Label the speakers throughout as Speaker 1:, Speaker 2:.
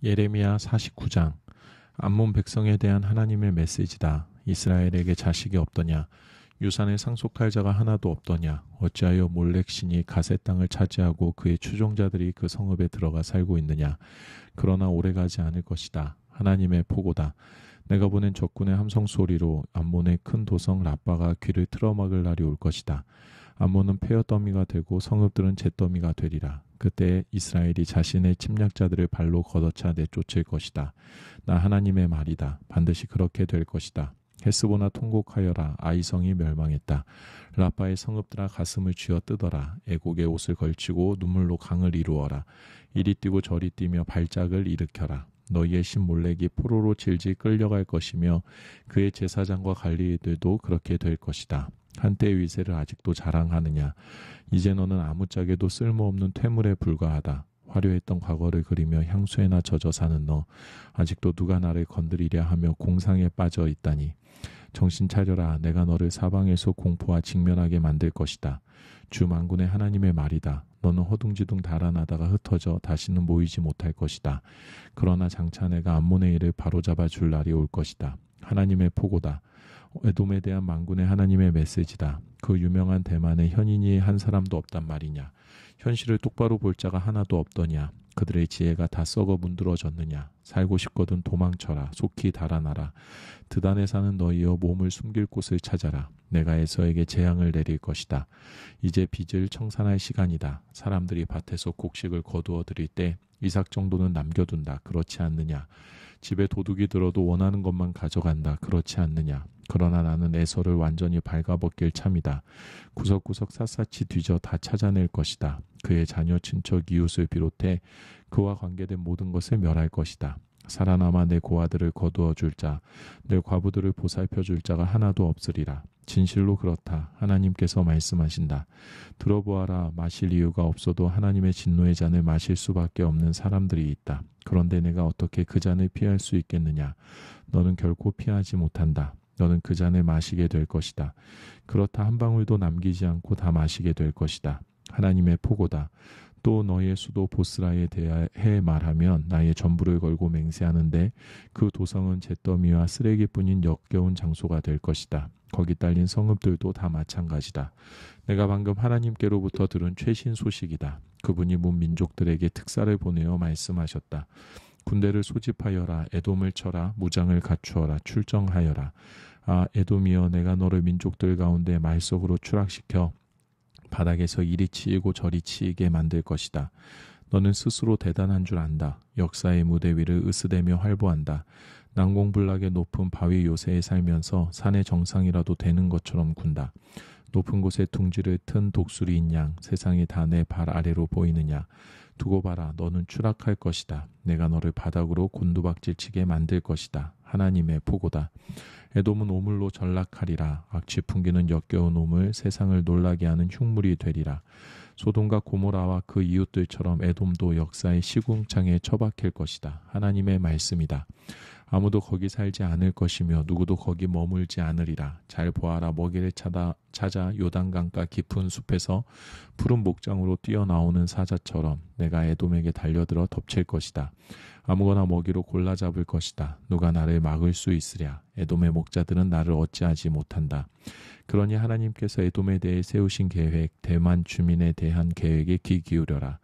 Speaker 1: 예레미야 49장. 암몬 백성에 대한 하나님의 메시지다. 이스라엘에게 자식이 없더냐? 유산을 상속할 자가 하나도 없더냐? 어찌하여 몰렉 신이 가세 땅을 차지하고 그의 추종자들이 그 성읍에 들어가 살고 있느냐? 그러나 오래가지 않을 것이다. 하나님의 포고다. 내가 보낸 적군의 함성 소리로 암몬의 큰 도성 라빠가 귀를 틀어막을 날이 올 것이다. 암몬은 폐허 더미가 되고 성읍들은 잿더미가 되리라. 그때 이스라엘이 자신의 침략자들을 발로 걷어차 내쫓을 것이다. 나 하나님의 말이다. 반드시 그렇게 될 것이다. 헤스보나 통곡하여라. 아이성이 멸망했다. 라빠의 성읍들아 가슴을 쥐어 뜯어라. 애곡의 옷을 걸치고 눈물로 강을 이루어라. 이리 뛰고 저리 뛰며 발작을 일으켜라. 너희의 신 몰렉이 포로로 질질 끌려갈 것이며 그의 제사장과 관리들도 그렇게 될 것이다. 한때의 위세를 아직도 자랑하느냐? 이제 너는 아무짝에도 쓸모없는 퇴물에 불과하다. 화려했던 과거를 그리며 향수에나 젖어 사는 너, 아직도 누가 나를 건드리랴 하며 공상에 빠져 있다니. 정신 차려라. 내가 너를 사방에서 공포와 직면하게 만들 것이다. 주 만군의 하나님의 말이다. 너는 허둥지둥 달아나다가 흩어져 다시는 모이지 못할 것이다. 그러나 장차 내가 암몬의 일을 바로잡아 줄 날이 올 것이다. 하나님의 포고다. 에돔에 대한 만군의 하나님의 메시지다. 그 유명한 대만의 현인이 한 사람도 없단 말이냐? 현실을 똑바로 볼 자가 하나도 없더냐? 그들의 지혜가 다 썩어 문드러졌느냐? 살고 싶거든 도망쳐라. 속히 달아나라. 드단에 사는 너희여 몸을 숨길 곳을 찾아라. 내가 에서에게 재앙을 내릴 것이다. 이제 빚을 청산할 시간이다. 사람들이 밭에서 곡식을 거두어 들일 때 이삭 정도는 남겨둔다. 그렇지 않느냐? 집에 도둑이 들어도 원하는 것만 가져간다. 그렇지 않느냐? 그러나 나는 에서를 완전히 발가벗길 참이다. 구석구석 샅샅이 뒤져 다 찾아낼 것이다. 그의 자녀 친척 이웃을 비롯해 그와 관계된 모든 것을 멸할 것이다. 살아남아 내 고아들을 거두어 줄 자, 내 과부들을 보살펴 줄 자가 하나도 없으리라. 진실로 그렇다. 하나님께서 말씀하신다. 들어보아라. 마실 이유가 없어도 하나님의 진노의 잔을 마실 수밖에 없는 사람들이 있다. 그런데 내가 어떻게 그 잔을 피할 수 있겠느냐? 너는 결코 피하지 못한다. 너는 그 잔을 마시게 될 것이다. 그렇다 한 방울도 남기지 않고 다 마시게 될 것이다. 하나님의 포고다. 또 너희의 수도 보스라에 대해 말하면 나의 전부를 걸고 맹세하는데 그 도성은 잿더미와 쓰레기뿐인 역겨운 장소가 될 것이다. 거기 딸린 성읍들도 다 마찬가지다. 내가 방금 하나님께로부터 들은 최신 소식이다. 그분이 문 민족들에게 특사를 보내어 말씀하셨다. 군대를 소집하여라. 에돔을 쳐라. 무장을 갖추어라. 출정하여라. 아, 에돔이여, 내가 너를 민족들 가운데 말석으로 추락시켜 바닥에서 이리 치이고 저리 치이게 만들 것이다. 너는 스스로 대단한 줄 안다. 역사의 무대 위를 으스대며 활보한다. 난공불락의 높은 바위 요새에 살면서 산의 정상이라도 되는 것처럼 군다. 높은 곳에 둥지를 튼 독수리인 양, 세상이 다 내 발 아래로 보이느냐? 두고 봐라. 너는 추락할 것이다. 내가 너를 바닥으로 곤두박질치게 만들 것이다. 하나님의 포고다. 에돔은 오물로 전락하리라. 악취 풍기는 역겨운 오물, 세상을 놀라게 하는 흉물이 되리라. 소돔과 고모라와 그 이웃들처럼 에돔도 역사의 시궁창에 처박힐 것이다. 하나님의 말씀이다. 아무도 거기 살지 않을 것이며 누구도 거기 머물지 않으리라. 잘 보아라. 먹이를 찾아 요단강가 깊은 숲에서 푸른 목장으로 뛰어나오는 사자처럼 내가 에돔에게 달려들어 덮칠 것이다. 아무거나 먹이로 골라 잡을 것이다. 누가 나를 막을 수 있으랴. 에돔의 목자들은 나를 어찌하지 못한다. 그러니 하나님께서 에돔에 대해 세우신 계획, 대만 주민에 대한 계획에 귀 기울여라.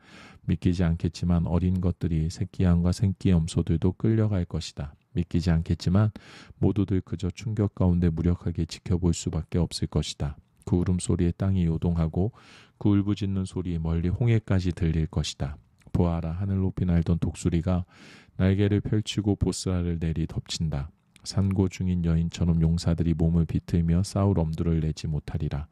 Speaker 1: 믿기지 않겠지만 어린 것들이 새끼양과 새끼염소들도 끌려갈 것이다. 믿기지 않겠지만 모두들 그저 충격 가운데 무력하게 지켜볼 수밖에 없을 것이다. 그 울음소리에 땅이 요동하고 그 울부짖는 소리 멀리 홍해까지 들릴 것이다. 보아라. 하늘 높이 날던 독수리가 날개를 펼치고 보스라를 내리 덮친다. 산고 중인 여인처럼 용사들이 몸을 비틀며 싸울 엄두를 내지 못하리라.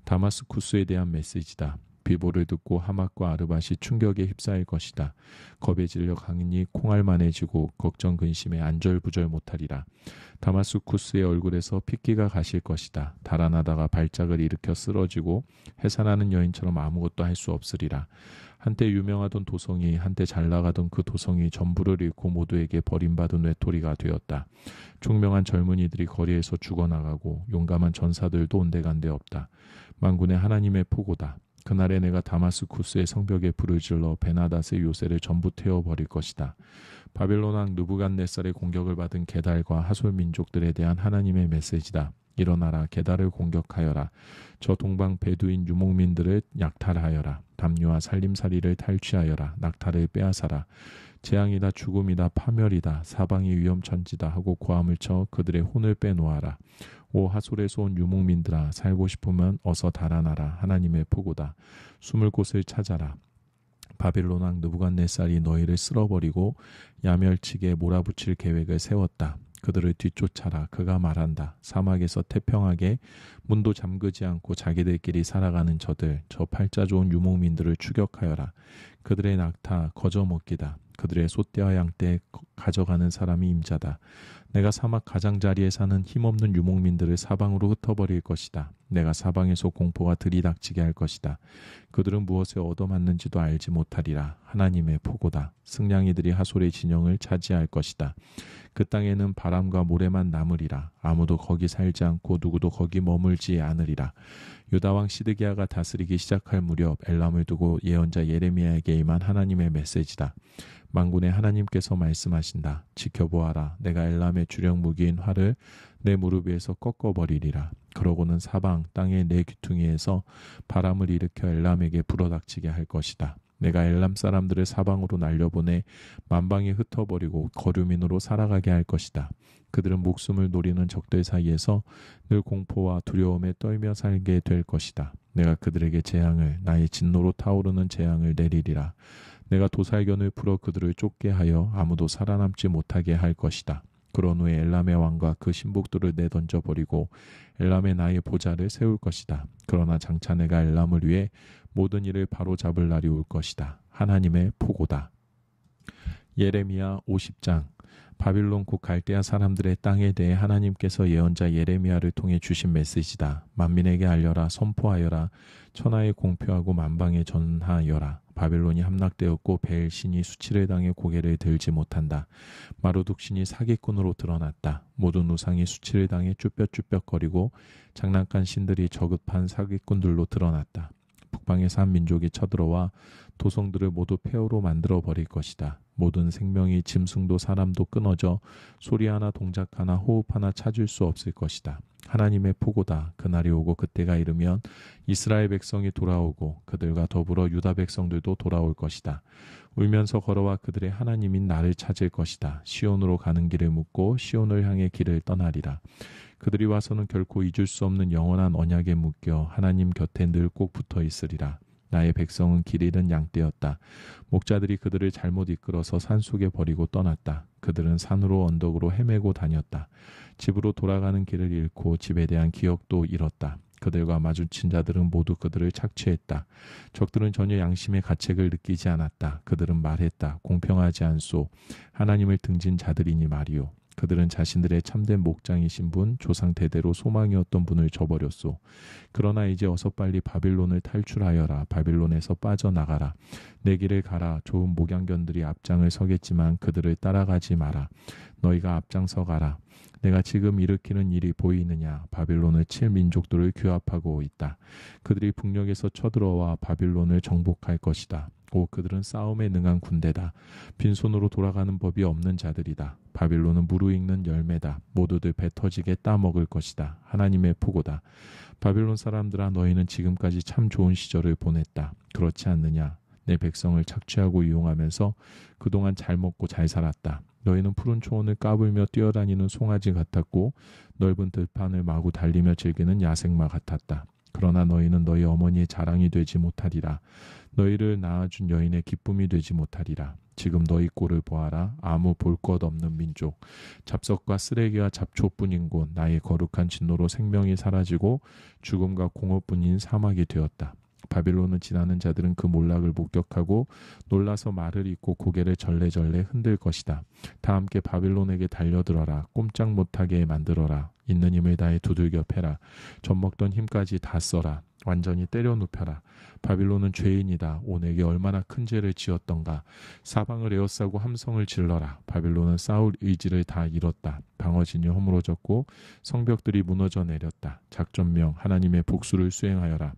Speaker 1: 다마스쿠스에 대한 메시지다. 비보를 듣고 하맛과 아르밧이 충격에 휩싸일 것이다. 겁에 질려 강인이 콩알만해지고 걱정 근심에 안절부절 못하리라. 다마스쿠스의 얼굴에서 핏기가 가실 것이다. 달아나다가 발작을 일으켜 쓰러지고 해산하는 여인처럼 아무것도 할 수 없으리라. 한때 유명하던 도성이, 한때 잘나가던 그 도성이 전부를 잃고 모두에게 버림받은 외톨이가 되었다. 총명한 젊은이들이 거리에서 죽어나가고 용감한 전사들도 온데간데 없다. 만군의 하나님의 포고다. 그날에 내가 다마스쿠스의 성벽에 불을 질러 베나닷의 요새를 전부 태워버릴 것이다. 바빌론 왕 느부갓네살의 공격을 받은 게달과 하솔 민족들에 대한 하나님의 메시지다. 일어나라, 게달을 공격하여라. 저 동방 베두인 유목민들을 약탈하여라. 담요와 살림살이를 탈취하여라. 낙타를 빼앗아라. 재앙이다, 죽음이다, 파멸이다, 사방이 위험천지다 하고 고함을 쳐 그들의 혼을 빼놓아라. 오 하솔에서 온 유목민들아, 살고 싶으면 어서 달아나라. 하나님의 포고다. 숨을 곳을 찾아라. 바빌론 왕 느부갓네살이 너희를 쓸어버리고 야멸치게 몰아붙일 계획을 세웠다. 그들을 뒤쫓아라. 그가 말한다. 사막에서 태평하게 문도 잠그지 않고 자기들끼리 살아가는 저들, 저 팔자 좋은 유목민들을 추격하여라. 그들의 낙타 거저먹기다. 그들의 소떼와 양떼 가져가는 사람이 임자다. 내가 사막 가장자리에 사는 힘없는 유목민들을 사방으로 흩어버릴 것이다. 내가 사방에서 공포가 들이닥치게 할 것이다. 그들은 무엇에 얻어맞는지도 알지 못하리라. 하나님의 포고다. 승냥이들이 하솔의 진영을 차지할 것이다. 그 땅에는 바람과 모래만 남으리라. 아무도 거기 살지 않고 누구도 거기 머물지 않으리라. 유다왕 시드기야가 다스리기 시작할 무렵 엘람을 두고 예언자 예레미야에게 임한 하나님의 메시지다. 만군의 하나님께서 말씀하신다. 지켜보아라. 내가 엘람의 주력 무기인 활을 내 무릎 위에서 꺾어버리리라. 그러고는 사방 땅의 내 귀퉁이에서 바람을 일으켜 엘람에게 불어닥치게 할 것이다. 내가 엘람 사람들을 사방으로 날려보내 만방에 흩어버리고 거류민으로 살아가게 할 것이다. 그들은 목숨을 노리는 적들 사이에서 늘 공포와 두려움에 떨며 살게 될 것이다. 내가 그들에게 재앙을, 나의 진노로 타오르는 재앙을 내리리라. 내가 도살견을 풀어 그들을 쫓게 하여 아무도 살아남지 못하게 할 것이다. 그런 후에 엘람의 왕과 그 신복들을 내던져 버리고 엘람의 나의 보좌를 세울 것이다. 그러나 장차 내가 엘람을 위해 모든 일을 바로잡을 날이 올 것이다. 하나님의 포고다. 예레미야 50장. 바빌론 곧 갈대아 사람들의 땅에 대해 하나님께서 예언자 예레미야를 통해 주신 메시지다. 만민에게 알려라, 선포하여라. 천하에 공표하고 만방에 전하여라. 바빌론이 함락되었고 베엘 신이 수치를 당해 고개를 들지 못한다. 마루둑 신이 사기꾼으로 드러났다. 모든 우상이 수치를 당해 쭈뼛쭈뼛거리고 장난감 신들이 저급한 사기꾼들로 드러났다. 북방에서 한 민족이 쳐들어와 도성들을 모두 폐허로 만들어 버릴 것이다. 모든 생명이 짐승도 사람도 끊어져 소리 하나 동작 하나 호흡 하나 찾을 수 없을 것이다. 하나님의 포고다. 그날이 오고 그때가 이르면 이스라엘 백성이 돌아오고 그들과 더불어 유다 백성들도 돌아올 것이다. 울면서 걸어와 그들의 하나님인 나를 찾을 것이다. 시온으로 가는 길을 묻고 시온을 향해 길을 떠나리라. 그들이 와서는 결코 잊을 수 없는 영원한 언약에 묶여 하나님 곁에 늘 꼭 붙어 있으리라. 나의 백성은 길 잃은 양떼였다. 목자들이 그들을 잘못 이끌어서 산속에 버리고 떠났다. 그들은 산으로 언덕으로 헤매고 다녔다. 집으로 돌아가는 길을 잃고 집에 대한 기억도 잃었다. 그들과 마주친 자들은 모두 그들을 착취했다. 적들은 전혀 양심의 가책을 느끼지 않았다. 그들은 말했다. 공평하지 않소. 하나님을 등진 자들이니 말이오. 그들은 자신들의 참된 목장이신 분, 조상 대대로 소망이었던 분을 저버렸소. 그러나 이제 어서 빨리 바빌론을 탈출하여라. 바빌론에서 빠져나가라. 내 길을 가라. 좋은 목양견들이 앞장을 서겠지만 그들을 따라가지 마라. 너희가 앞장서 가라. 내가 지금 일으키는 일이 보이느냐. 바빌론을 칠 민족들을 규합하고 있다. 그들이 북녘에서 쳐들어와 바빌론을 정복할 것이다. 오, 그들은 싸움에 능한 군대다. 빈손으로 돌아가는 법이 없는 자들이다. 바빌론은 무르익는 열매다. 모두들 배 터지게 따먹을 것이다. 하나님의 포고다. 바빌론 사람들아, 너희는 지금까지 참 좋은 시절을 보냈다. 그렇지 않느냐? 내 백성을 착취하고 이용하면서 그동안 잘 먹고 잘 살았다. 너희는 푸른 초원을 까불며 뛰어다니는 송아지 같았고 넓은 들판을 마구 달리며 즐기는 야생마 같았다. 그러나 너희는 너희 어머니의 자랑이 되지 못하리라. 너희를 낳아준 여인의 기쁨이 되지 못하리라. 지금 너희 꼴을 보아라. 아무 볼 것 없는 민족. 잡석과 쓰레기와 잡초뿐인 곳. 나의 거룩한 진노로 생명이 사라지고 죽음과 공허뿐인 사막이 되었다. 바빌론을 지나는 자들은 그 몰락을 목격하고 놀라서 말을 잇고 고개를 절레절레 흔들 것이다. 다 함께 바빌론에게 달려들어라. 꼼짝 못하게 만들어라. 있는 힘을 다해 두들겨 패라. 젖먹던 힘까지 다 써라. 완전히 때려 눕혀라. 바빌론은 죄인이다. 오, 내게 얼마나 큰 죄를 지었던가. 사방을 에워싸고 함성을 질러라. 바빌론은 싸울 의지를 다 잃었다. 방어진이 허물어졌고 성벽들이 무너져 내렸다. 작전명 하나님의 복수를 수행하여라.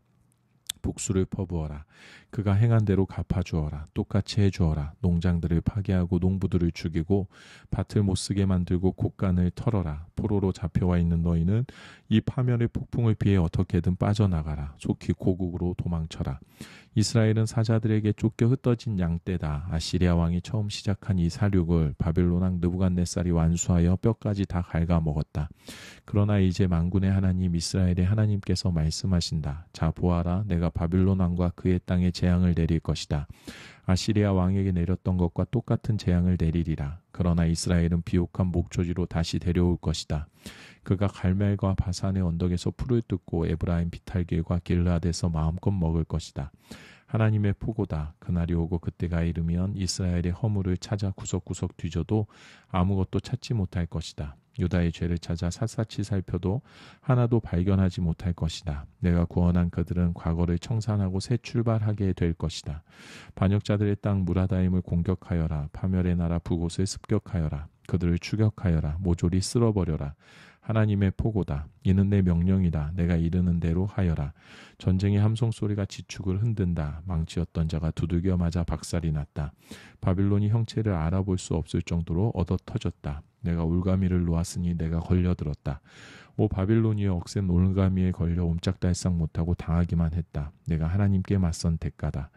Speaker 1: 복수를 퍼부어라. 그가 행한 대로 갚아주어라. 똑같이 해주어라. 농장들을 파괴하고 농부들을 죽이고 밭을 못쓰게 만들고 곡간을 털어라. 포로로 잡혀와 있는 너희는 이 파멸의 폭풍을 피해 어떻게든 빠져나가라. 속히 고국으로 도망쳐라. 이스라엘은 사자들에게 쫓겨 흩어진 양떼다. 아시리아 왕이 처음 시작한 이 사륙을 바빌론 왕 느부갓네살이 완수하여 뼈까지 다 갉아먹었다. 그러나 이제 만군의 하나님 이스라엘의 하나님께서 말씀하신다. 자 보아라, 내가 바빌론 왕과 그의 땅에 재앙을 내릴 것이다. 아시리아 왕에게 내렸던 것과 똑같은 재앙을 내리리라. 그러나 이스라엘은 비옥한 목초지로 다시 데려올 것이다. 그가 갈멜과 바산의 언덕에서 풀을 뜯고 에브라임 비탈길과 길르앗에서 마음껏 먹을 것이다. 하나님의 포고다. 그날이 오고 그때가 이르면 이스라엘의 허물을 찾아 구석구석 뒤져도 아무것도 찾지 못할 것이다. 유다의 죄를 찾아 샅샅이 살펴도 하나도 발견하지 못할 것이다. 내가 구원한 그들은 과거를 청산하고 새 출발하게 될 것이다. 반역자들의 땅 무라다임을 공격하여라. 파멸의 나라 북옷을 습격하여라. 그들을 추격하여라. 모조리 쓸어버려라. 하나님의 포고다. 이는 내 명령이다. 내가 이르는 대로 하여라. 전쟁의 함성 소리가 지축을 흔든다. 망치였던 자가 두들겨 맞아 박살이 났다. 바빌론이 형체를 알아볼 수 없을 정도로 얻어터졌다. 내가 올가미를 놓았으니 내가 걸려들었다. 오 바빌론이여, 억센 올가미에 걸려 옴짝달싹 못하고 당하기만 했다. 내가 하나님께 맞선 대가다.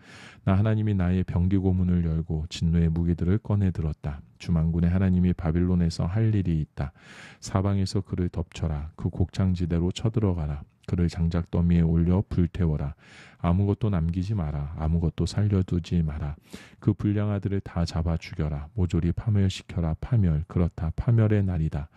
Speaker 1: 나 하나님이 나의 병기 고문을 열고 진노의 무기들을 꺼내 들었다. 주만군의 하나님이 바빌론에서 할 일이 있다. 사방에서 그를 덮쳐라. 그 곡창지대로 쳐들어가라. 그를 장작 더미에 올려 불태워라. 아무것도 남기지 마라. 아무것도 살려두지 마라. 그 불량아들을 다 잡아 죽여라. 모조리 파멸시켜라. 파멸. 그렇다. 파멸의 날이다.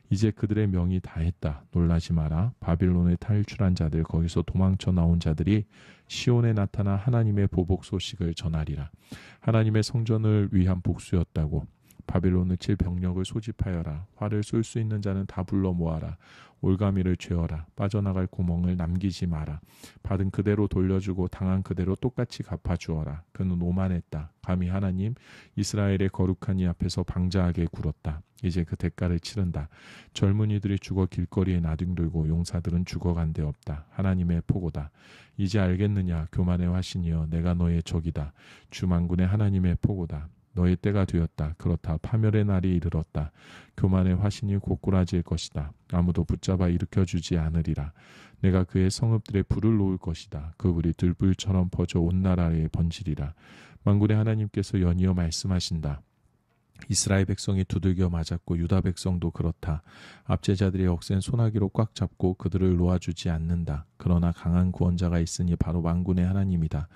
Speaker 1: 이제 그들의 명이 다했다. 놀라지 마라. 바빌론을 탈출한 자들, 거기서 도망쳐 나온 자들이 시온에 나타나 하나님의 보복 소식을 전하리라. 하나님의 성전을 위한 복수였다고. 바빌론을 칠 병력을 소집하여라. 활을 쏠 수 있는 자는 다 불러 모아라. 올가미를 죄어라. 빠져나갈 구멍을 남기지 마라. 받은 그대로 돌려주고 당한 그대로 똑같이 갚아주어라. 그는 오만했다. 감히 하나님 이스라엘의 거룩한 이 앞에서 방자하게 굴었다. 이제 그 대가를 치른다. 젊은이들이 죽어 길거리에 나뒹굴고 용사들은 죽어간 데 없다. 하나님의 포고다. 이제 알겠느냐 교만의 화신이여, 내가 너의 적이다. 주만군의 하나님의 포고다. 너의 때가 되었다. 그렇다. 파멸의 날이 이르렀다. 교만의 화신이 고꾸라질 것이다. 아무도 붙잡아 일으켜주지 않으리라. 내가 그의 성읍들에 불을 놓을 것이다. 그 불이 들불처럼 퍼져 온 나라에 번지리라. 만군의 하나님께서 연이어 말씀하신다. 이스라엘 백성이 두들겨 맞았고 유다 백성도 그렇다. 압제자들이 억센 소나기로 꽉 잡고 그들을 놓아주지 않는다. 그러나 강한 구원자가 있으니 바로 만군의 하나님이다.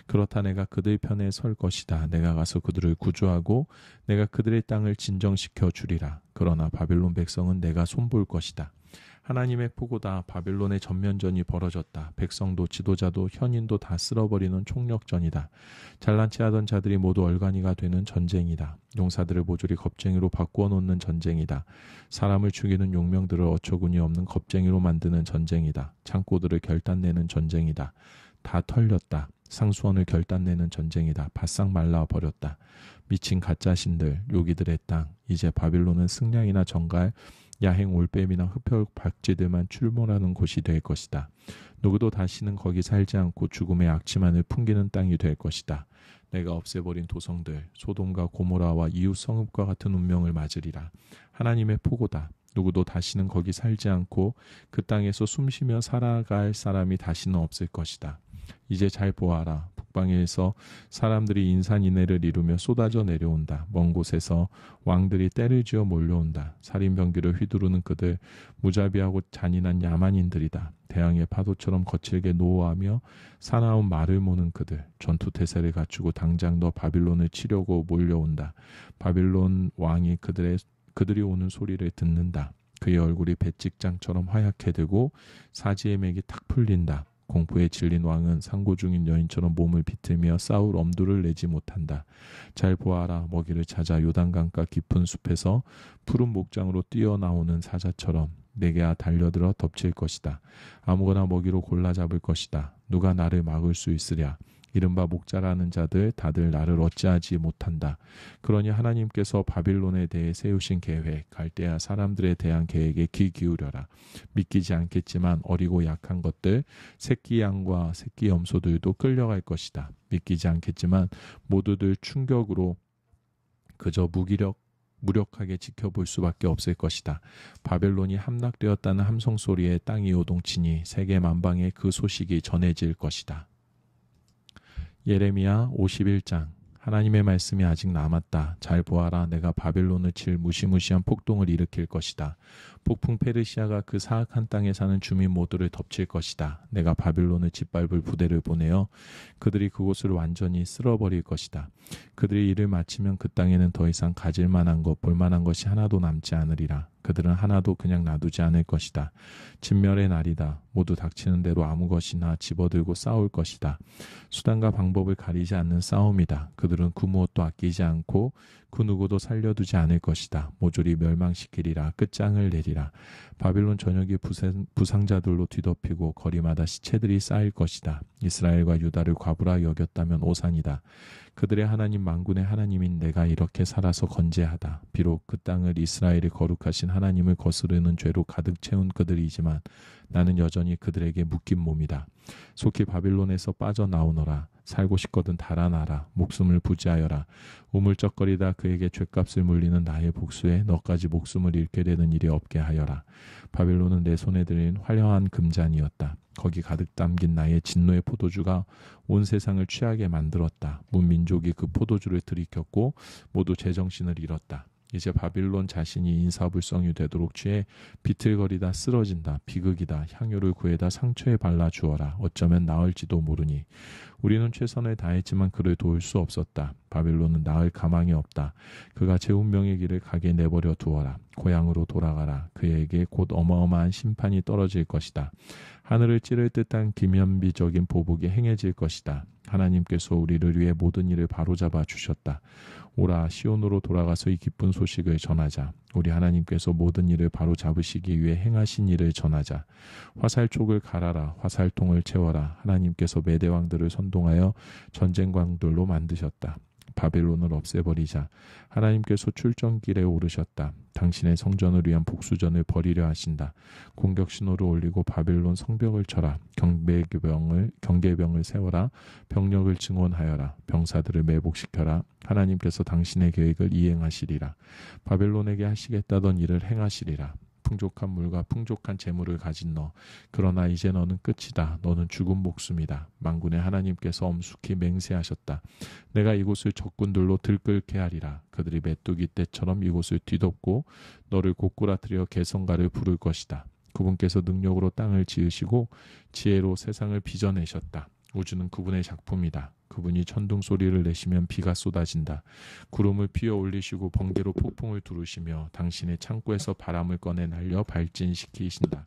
Speaker 1: 그렇다. 내가 그들 편에 설 것이다. 내가 가서 그들을 구조하고 내가 그들의 땅을 진정시켜 주리라. 그러나 바빌론 백성은 내가 손볼 것이다. 하나님의 포고다. 바빌론의 전면전이 벌어졌다. 백성도 지도자도 현인도 다 쓸어버리는 총력전이다. 잘난 체 하던 자들이 모두 얼간이가 되는 전쟁이다. 용사들을 모조리 겁쟁이로 바꾸어 놓는 전쟁이다. 사람을 죽이는 용명들을 어처구니 없는 겁쟁이로 만드는 전쟁이다. 창고들을 결단내는 전쟁이다. 다 털렸다. 상수원을 결단내는 전쟁이다. 바싹 말라버렸다. 미친 가짜신들, 요기들의 땅. 이제 바빌론은 승냥이나 정갈, 야행 올빼미나 흡혈 박쥐들만 출몰하는 곳이 될 것이다. 누구도 다시는 거기 살지 않고 죽음의 악취만을 풍기는 땅이 될 것이다. 내가 없애버린 도성들, 소돔과 고모라와 이웃 성읍과 같은 운명을 맞으리라. 하나님의 포고다. 누구도 다시는 거기 살지 않고 그 땅에서 숨쉬며 살아갈 사람이 다시는 없을 것이다. 이제 잘 보아라. 북방에서 사람들이 인산인해를 이루며 쏟아져 내려온다. 먼 곳에서 왕들이 때를 지어 몰려온다. 살인병기를 휘두르는 그들, 무자비하고 잔인한 야만인들이다. 대항의 파도처럼 거칠게 노호하며 사나운 말을 모는 그들, 전투태세를 갖추고 당장 너 바빌론을 치려고 몰려온다. 바빌론 왕이 그들이 오는 소리를 듣는다. 그의 얼굴이 뱃직장처럼 하얗게 되고 사지의 맥이 탁 풀린다. 공포에 질린 왕은 상고 중인 여인처럼 몸을 비틀며 싸울 엄두를 내지 못한다. 잘 보아라. 먹이를 찾아 요단강가 깊은 숲에서 푸른 목장으로 뛰어나오는 사자처럼 내게 달려들어 덮칠 것이다. 아무거나 먹이로 골라 잡을 것이다. 누가 나를 막을 수 있으랴. 이른바 목자라는 자들 다들 나를 어찌하지 못한다. 그러니 하나님께서 바빌론에 대해 세우신 계획, 갈대아 사람들에 대한 계획에 귀 기울여라. 믿기지 않겠지만 어리고 약한 것들, 새끼 양과 새끼 염소들도 끌려갈 것이다. 믿기지 않겠지만 모두들 충격으로 그저 무력하게 지켜볼 수밖에 없을 것이다. 바벨론이 함락되었다는 함성 소리에 땅이 요동치니 세계 만방에 그 소식이 전해질 것이다. 예레미야 51장. 하나님의 말씀이 아직 남았다. 잘 보아라. 내가 바벨론을 칠 무시무시한 폭동을 일으킬 것이다. 폭풍 페르시아가 그 사악한 땅에 사는 주민 모두를 덮칠 것이다. 내가 바벨론을 짓밟을 부대를 보내어 그들이 그곳을 완전히 쓸어버릴 것이다. 그들이 일을 마치면 그 땅에는 더 이상 가질 만한 것, 볼 만한 것이 하나도 남지 않으리라. 그들은 하나도 그냥 놔두지 않을 것이다. 진멸의 날이다. 모두 닥치는 대로 아무 것이나 집어들고 싸울 것이다. 수단과 방법을 가리지 않는 싸움이다. 그들은 그 무엇도 아끼지 않고 그 누구도 살려두지 않을 것이다. 모조리 멸망시키리라. 끝장을 내리라. 바빌론 전역이 부상자들로 뒤덮이고 거리마다 시체들이 쌓일 것이다. 이스라엘과 유다를 과부라 여겼다면 오산이다. 그들의 하나님 만군의 하나님인 내가 이렇게 살아서 건재하다. 비록 그 땅을 이스라엘이 거룩하신 하나님을 거스르는 죄로 가득 채운 그들이지만 나는 여전히 그들에게 묶인 몸이다. 속히 바빌론에서 빠져나오너라. 살고 싶거든 달아나라. 목숨을 부지하여라. 우물쩍거리다 그에게 죗값을 물리는 나의 복수에 너까지 목숨을 잃게 되는 일이 없게 하여라. 바빌론은 내 손에 들린 화려한 금잔이었다. 거기 가득 담긴 나의 진노의 포도주가 온 세상을 취하게 만들었다. 문민족이 그 포도주를 들이켰고 모두 제정신을 잃었다. 이제 바빌론 자신이 인사불성이 되도록 취해 비틀거리다 쓰러진다. 비극이다. 향유를 구해다 상처에 발라 주어라. 어쩌면 나을지도 모르니. 우리는 최선을 다했지만 그를 도울 수 없었다. 바빌론은 나을 가망이 없다. 그가 제 운명의 길을 가게 내버려 두어라. 고향으로 돌아가라. 그에게 곧 어마어마한 심판이 떨어질 것이다. 하늘을 찌를 듯한 기면비적인 보복이 행해질 것이다. 하나님께서 우리를 위해 모든 일을 바로잡아 주셨다. 오라 시온으로 돌아가서 이 기쁜 소식을 전하자. 우리 하나님께서 모든 일을 바로잡으시기 위해 행하신 일을 전하자. 화살촉을 갈아라. 화살통을 채워라. 하나님께서 메대왕들을 선동하여 전쟁광들로 만드셨다. 바벨론을 없애버리자. 하나님께서 출정길에 오르셨다. 당신의 성전을 위한 복수전을 벌이려 하신다. 공격 신호를 올리고 바벨론 성벽을 쳐라. 경계병을 세워라. 병력을 증원하여라. 병사들을 매복시켜라. 하나님께서 당신의 계획을 이행하시리라. 바벨론에게 하시겠다던 일을 행하시리라. 풍족한 물과 풍족한 재물을 가진 너. 그러나 이제 너는 끝이다. 너는 죽은 목숨이다. 만군의 하나님께서 엄숙히 맹세하셨다. 내가 이곳을 적군들로 들끓게 하리라. 그들이 메뚜기 떼처럼 이곳을 뒤덮고 너를 고꾸라뜨려 개성가를 부를 것이다. 그분께서 능력으로 땅을 지으시고 지혜로 세상을 빚어내셨다. 우주는 그분의 작품이다. 그분이 천둥 소리를 내시면 비가 쏟아진다. 구름을 피어 올리시고 번개로 폭풍을 두르시며 당신의 창고에서 바람을 꺼내 날려 발진시키신다.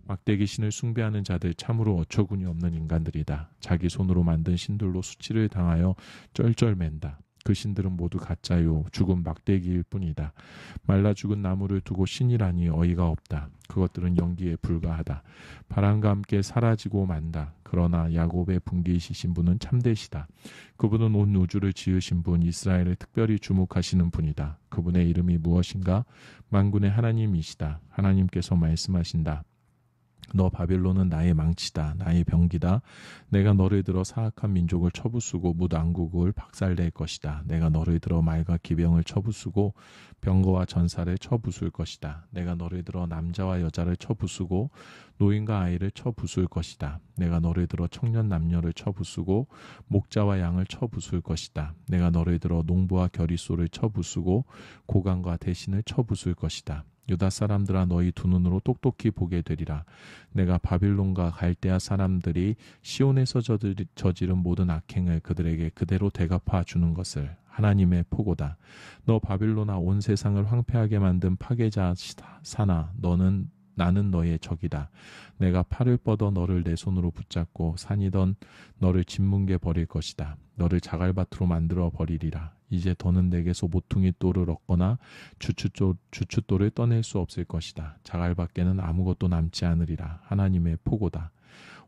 Speaker 1: 막대기 신을 숭배하는 자들 참으로 어처구니 없는 인간들이다. 자기 손으로 만든 신들로 수치를 당하여 쩔쩔맨다. 그 신들은 모두 가짜요 죽은 막대기일 뿐이다. 말라 죽은 나무를 두고 신이라니 어이가 없다. 그것들은 연기에 불과하다. 바람과 함께 사라지고 만다. 그러나 야곱의 분기이신 분은 참되시다. 그분은 온 우주를 지으신 분, 이스라엘을 특별히 주목하시는 분이다. 그분의 이름이 무엇인가? 만군의 하나님이시다. 하나님께서 말씀하신다. 너 바빌론은 나의 망치다. 나의 병기다. 내가 너를 들어 사악한 민족을 쳐부수고 무당국을 박살낼 것이다. 내가 너를 들어 말과 기병을 쳐부수고 병거와 전사를 쳐부술 것이다. 내가 너를 들어 남자와 여자를 쳐부수고 노인과 아이를 쳐부술 것이다. 내가 너를 들어 청년 남녀를 쳐부수고 목자와 양을 쳐부술 것이다. 내가 너를 들어 농부와 겨리소를 쳐부수고 고관과 대신을 쳐부술 것이다. 유다 사람들아 너희 두 눈으로 똑똑히 보게 되리라. 내가 바빌론과 갈대아 사람들이 시온에서 저지른 모든 악행을 그들에게 그대로 대갚아 주는 것을 하나님의 포고다. 너 바빌론아 온 세상을 황폐하게 만든 파괴자 사나 나는 너의 적이다. 내가 팔을 뻗어 너를 내 손으로 붙잡고 산이던 너를 짓뭉개 버릴 것이다. 너를 자갈밭으로 만들어 버리리라. 이제 더는 내게서 모퉁이 돌을 얻거나 주춧돌을 떠낼 수 없을 것이다. 자갈밖에는 아무것도 남지 않으리라. 하나님의 포고다.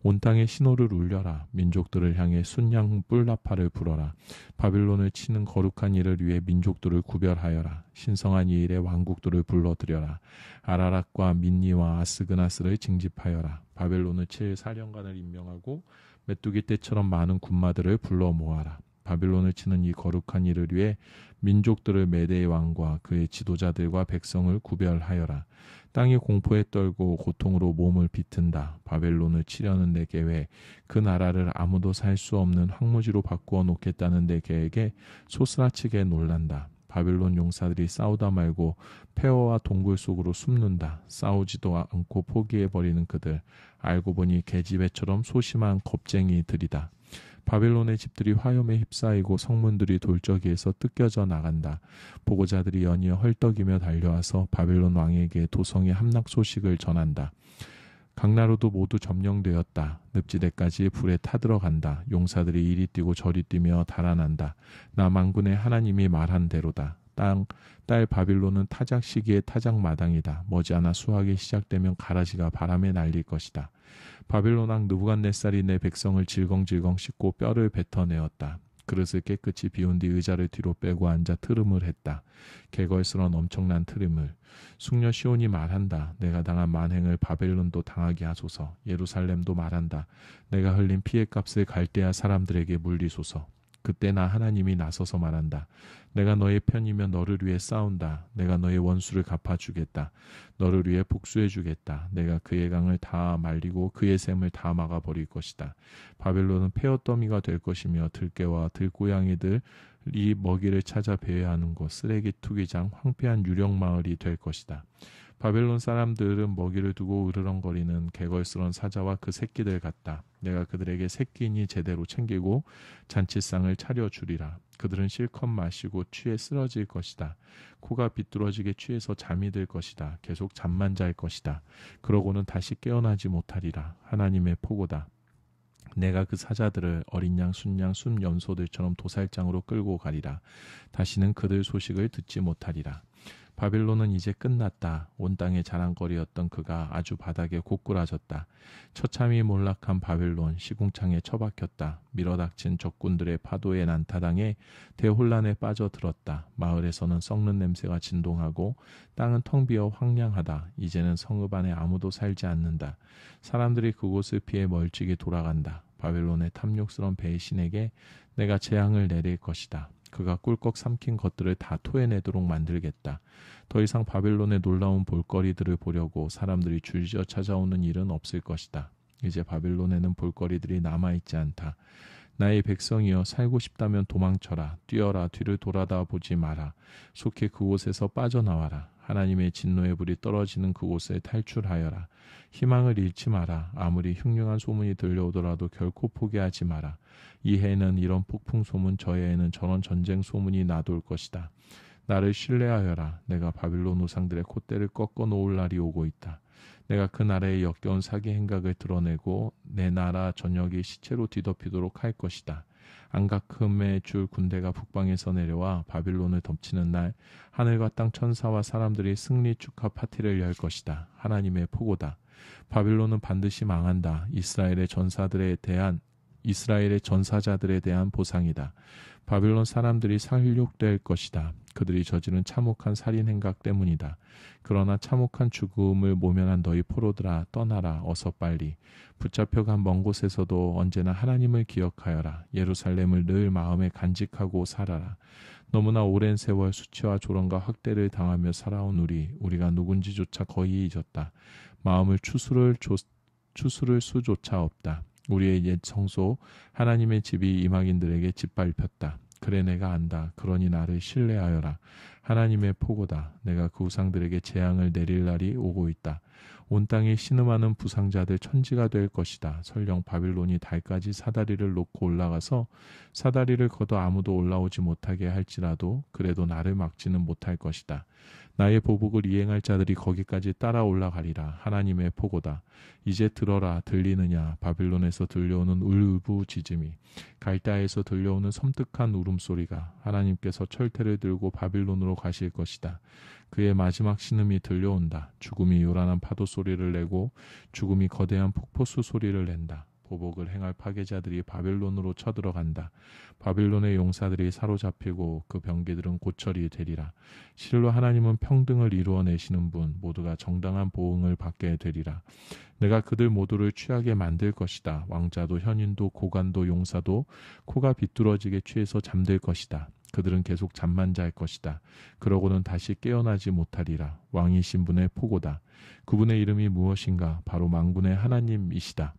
Speaker 1: 온 땅에 신호를 울려라. 민족들을 향해 순양 뿔나파를 불어라. 바빌론을 치는 거룩한 일을 위해 민족들을 구별하여라. 신성한 이 일에 왕국들을 불러들여라. 아라락과 민니와 아스그나스를 징집하여라. 바빌론을 칠 사령관을 임명하고 메뚜기 떼처럼 많은 군마들을 불러 모아라. 바빌론을 치는 이 거룩한 일을 위해 민족들을 메대의 왕과 그의 지도자들과 백성을 구별하여라. 땅이 공포에 떨고 고통으로 몸을 비튼다. 바벨론을 치려는 내 계획, 그 나라를 아무도 살 수 없는 황무지로 바꾸어 놓겠다는 내 계획에 소스라치게 놀란다. 바빌론 용사들이 싸우다 말고 폐허와 동굴 속으로 숨는다. 싸우지도 않고 포기해버리는 그들, 알고 보니 계집애처럼 소심한 겁쟁이들이다. 바빌론의 집들이 화염에 휩싸이고 성문들이 돌적이에서 뜯겨져 나간다. 보고자들이 연이어 헐떡이며 달려와서 바빌론 왕에게 도성의 함락 소식을 전한다. 강나루도 모두 점령되었다. 늪지대까지 불에 타들어간다. 용사들이 이리 뛰고 저리 뛰며 달아난다. 나 만군의 하나님이 말한 대로다. 딸 바빌론은 타작 시기의 타작 마당이다. 머지않아 수확이 시작되면 가라지가 바람에 날릴 것이다. 바빌론 왕 느부갓네살이 내 백성을 질겅질겅 씻고 뼈를 뱉어내었다. 그릇을 깨끗이 비운 뒤 의자를 뒤로 빼고 앉아 트름을 했다. 개걸스런 엄청난 트름을. 숙녀 시온이 말한다. 내가 당한 만행을 바벨론도 당하게 하소서. 예루살렘도 말한다. 내가 흘린 피해값을 갈대아 사람들에게 물리소서. 그때 나 하나님이 나서서 말한다. 내가 너의 편이며 너를 위해 싸운다. 내가 너의 원수를 갚아주겠다. 너를 위해 복수해주겠다. 내가 그의 강을 다 말리고 그의 샘을 다 막아버릴 것이다. 바벨론은 폐허더미가 될 것이며 들깨와 들고양이들 이 먹이를 찾아 배회하는 곳, 쓰레기 투기장, 황폐한 유령마을이 될 것이다. 바벨론 사람들은 먹이를 두고 으르렁거리는 개걸스런 사자와 그 새끼들 같다. 내가 그들에게 새끼니 제대로 챙기고 잔치상을 차려주리라. 그들은 실컷 마시고 취해 쓰러질 것이다. 코가 비뚤어지게 취해서 잠이 들 것이다. 계속 잠만 잘 것이다. 그러고는 다시 깨어나지 못하리라. 하나님의 포고다. 내가 그 사자들을 어린 양, 순양, 순염소들처럼 도살장으로 끌고 가리라. 다시는 그들 소식을 듣지 못하리라. 바빌론은 이제 끝났다. 온 땅의 자랑거리였던 그가 아주 바닥에 고꾸라졌다. 처참히 몰락한 바빌론 시궁창에 처박혔다. 밀어닥친 적군들의 파도에 난타당해 대혼란에 빠져들었다. 마을에서는 썩는 냄새가 진동하고 땅은 텅 비어 황량하다. 이제는 성읍 안에 아무도 살지 않는다. 사람들이 그곳을 피해 멀찍이 돌아간다. 바빌론의 탐욕스러운 배신에게 내가 재앙을 내릴 것이다. 그가 꿀꺽 삼킨 것들을 다 토해내도록 만들겠다. 더 이상 바벨론의 놀라운 볼거리들을 보려고 사람들이 줄지어 찾아오는 일은 없을 것이다. 이제 바벨론에는 볼거리들이 남아있지 않다. 나의 백성이여 살고 싶다면 도망쳐라. 뛰어라. 뒤를 돌아다 보지 마라. 속히 그곳에서 빠져나와라. 하나님의 진노의 불이 떨어지는 그곳에 탈출하여라. 희망을 잃지 마라. 아무리 흉흉한 소문이 들려오더라도 결코 포기하지 마라. 이 해에는 이런 폭풍 소문, 저 해에는 저런 전쟁 소문이 나돌 것이다. 나를 신뢰하여라. 내가 바빌론 우상들의 콧대를 꺾어 놓을 날이 오고 있다. 내가 그 나라의 역겨운 사기 행각을 드러내고 내 나라 전역이 시체로 뒤덮이도록 할 것이다. 안가큼의 줄 군대가 북방에서 내려와 바빌론을 덮치는 날 하늘과 땅 천사와 사람들이 승리 축하 파티를 열 것이다. 하나님의 포고다. 바빌론은 반드시 망한다. 이스라엘의 전사자들에 대한 보상이다. 바빌론 사람들이 살육될 것이다. 그들이 저지른 참혹한 살인 행각 때문이다. 그러나 참혹한 죽음을 모면한 너희 포로들아 떠나라. 어서 빨리. 붙잡혀간 먼 곳에서도 언제나 하나님을 기억하여라. 예루살렘을 늘 마음에 간직하고 살아라. 너무나 오랜 세월 수치와 조롱과 학대를 당하며 살아온 우리가 누군지조차 거의 잊었다. 마음을 추스를 수조차 없다. 우리의 옛 성소 하나님의 집이 이방인들에게 짓밟혔다. 그래 내가 안다. 그러니 나를 신뢰하여라. 하나님의 포고다. 내가 그 우상들에게 재앙을 내릴 날이 오고 있다. 온 땅에 신음하는 부상자들 천지가 될 것이다. 설령 바빌론이 달까지 사다리를 놓고 올라가서 사다리를 걷어 아무도 올라오지 못하게 할지라도 그래도 나를 막지는 못할 것이다. 나의 보복을 이행할 자들이 거기까지 따라 올라가리라. 하나님의 포고다. 이제 들어라. 들리느냐. 바빌론에서 들려오는 울부짖음이, 갈대아에서 들려오는 섬뜩한 울음소리가. 하나님께서 철퇴를 들고 바빌론으로 가실 것이다. 그의 마지막 신음이 들려온다. 죽음이 요란한 파도 소리를 내고 죽음이 거대한 폭포수 소리를 낸다. 보복을 행할 파괴자들이 바벨론으로 쳐들어간다. 바벨론의 용사들이 사로잡히고 그 병기들은 고철이 되리라. 실로 하나님은 평등을 이루어내시는 분, 모두가 정당한 보응을 받게 되리라. 내가 그들 모두를 취하게 만들 것이다. 왕자도 현인도 고관도 용사도 코가 비뚤어지게 취해서 잠들 것이다. 그들은 계속 잠만 잘 것이다. 그러고는 다시 깨어나지 못하리라. 왕이신 분의 포고다. 그분의 이름이 무엇인가? 바로 만군의 하나님이시다.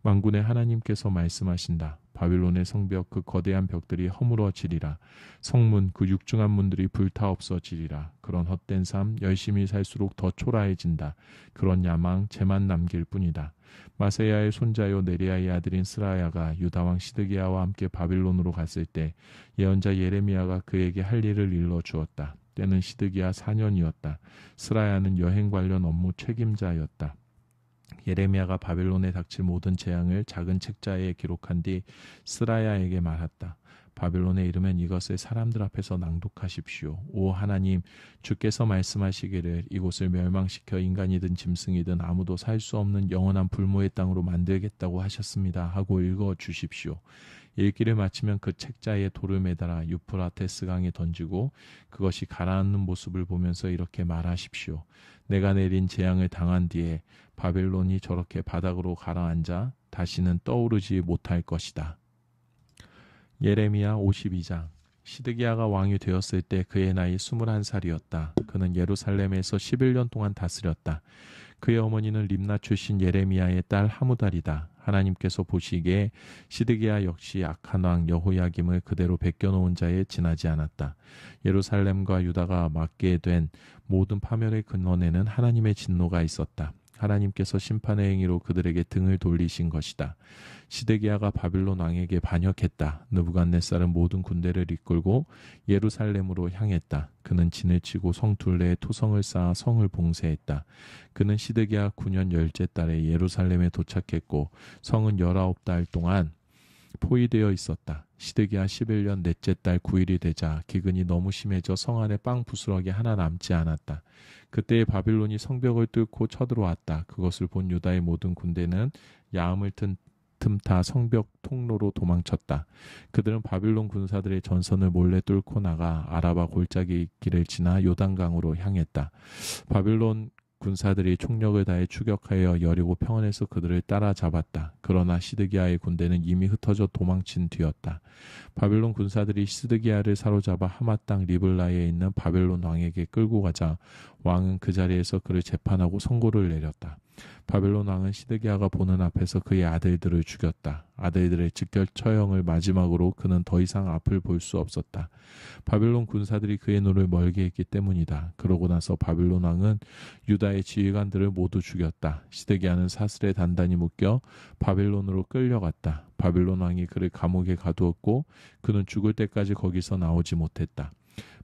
Speaker 1: 만군의 하나님께서 말씀하신다. 바빌론의 성벽 그 거대한 벽들이 허물어지리라. 성문 그 육중한 문들이 불타 없어지리라. 그런 헛된 삶 열심히 살수록 더 초라해진다. 그런 야망 재만 남길 뿐이다. 마세야의 손자요 네리야의 아들인 스라야가 유다왕 시드기야와 함께 바빌론으로 갔을 때 예언자 예레미야가 그에게 할 일을 일러 주었다. 때는 시드기야 4년이었다. 스라야는 여행 관련 업무 책임자였다. 예레미야가 바벨론에 닥칠 모든 재앙을 작은 책자에 기록한 뒤 스라야에게 말했다. 바벨론에 이르면 이것을 사람들 앞에서 낭독하십시오. 오 하나님, 주께서 말씀하시기를 이곳을 멸망시켜 인간이든 짐승이든 아무도 살 수 없는 영원한 불모의 땅으로 만들겠다고 하셨습니다. 하고 읽어주십시오. 읽기를 마치면 그 책자에 돌을 매달아 유프라테스 강에 던지고 그것이 가라앉는 모습을 보면서 이렇게 말하십시오. 내가 내린 재앙을 당한 뒤에 바벨론이 저렇게 바닥으로 가라앉아 다시는 떠오르지 못할 것이다. 예레미야 52장. 시드기야가 왕이 되었을 때 그의 나이 21살이었다. 그는 예루살렘에서 11년 동안 다스렸다. 그의 어머니는 림나 출신 예레미야의 딸 하무달이다. 하나님께서 보시기에 시드기야 역시 악한 왕 여호야김을 그대로 베껴놓은 자에 지나지 않았다. 예루살렘과 유다가 맡게 된 모든 파멸의 근원에는 하나님의 진노가 있었다. 하나님께서 심판의 행위로 그들에게 등을 돌리신 것이다. 시드기야가 바빌론 왕에게 반역했다. 느부갓네살은 모든 군대를 이끌고 예루살렘으로 향했다. 그는 진을 치고 성 둘레에 토성을 쌓아 성을 봉쇄했다. 그는 시드기야 9년 열째 달에 예루살렘에 도착했고 성은 19달 동안 포위되어 있었다. 시드기야 11년 넷째 달 9일이 되자 기근이 너무 심해져 성 안에 빵 부스러기 하나 남지 않았다. 그때에 바빌론이 성벽을 뚫고 쳐들어왔다. 그것을 본 유다의 모든 군대는 야음을 틈타 성벽 통로로 도망쳤다. 그들은 바빌론 군사들의 전선을 몰래 뚫고 나가 아라바 골짜기 길을 지나 요단강으로 향했다. 바빌론 군사들이 총력을 다해 추격하여 여리고 평원에서 그들을 따라잡았다. 그러나 시드기야의 군대는 이미 흩어져 도망친 뒤였다. 바빌론 군사들이 시드기야를 사로잡아 하마 땅 리블라에 있는 바빌론 왕에게 끌고 가자 왕은 그 자리에서 그를 재판하고 선고를 내렸다. 바벨론 왕은 시드기야가 보는 앞에서 그의 아들들을 죽였다. 아들들의 즉결 처형을 마지막으로 그는 더 이상 앞을 볼 수 없었다. 바벨론 군사들이 그의 눈을 멀게 했기 때문이다. 그러고 나서 바벨론 왕은 유다의 지휘관들을 모두 죽였다. 시드기야는 사슬에 단단히 묶여 바벨론으로 끌려갔다. 바벨론 왕이 그를 감옥에 가두었고 그는 죽을 때까지 거기서 나오지 못했다.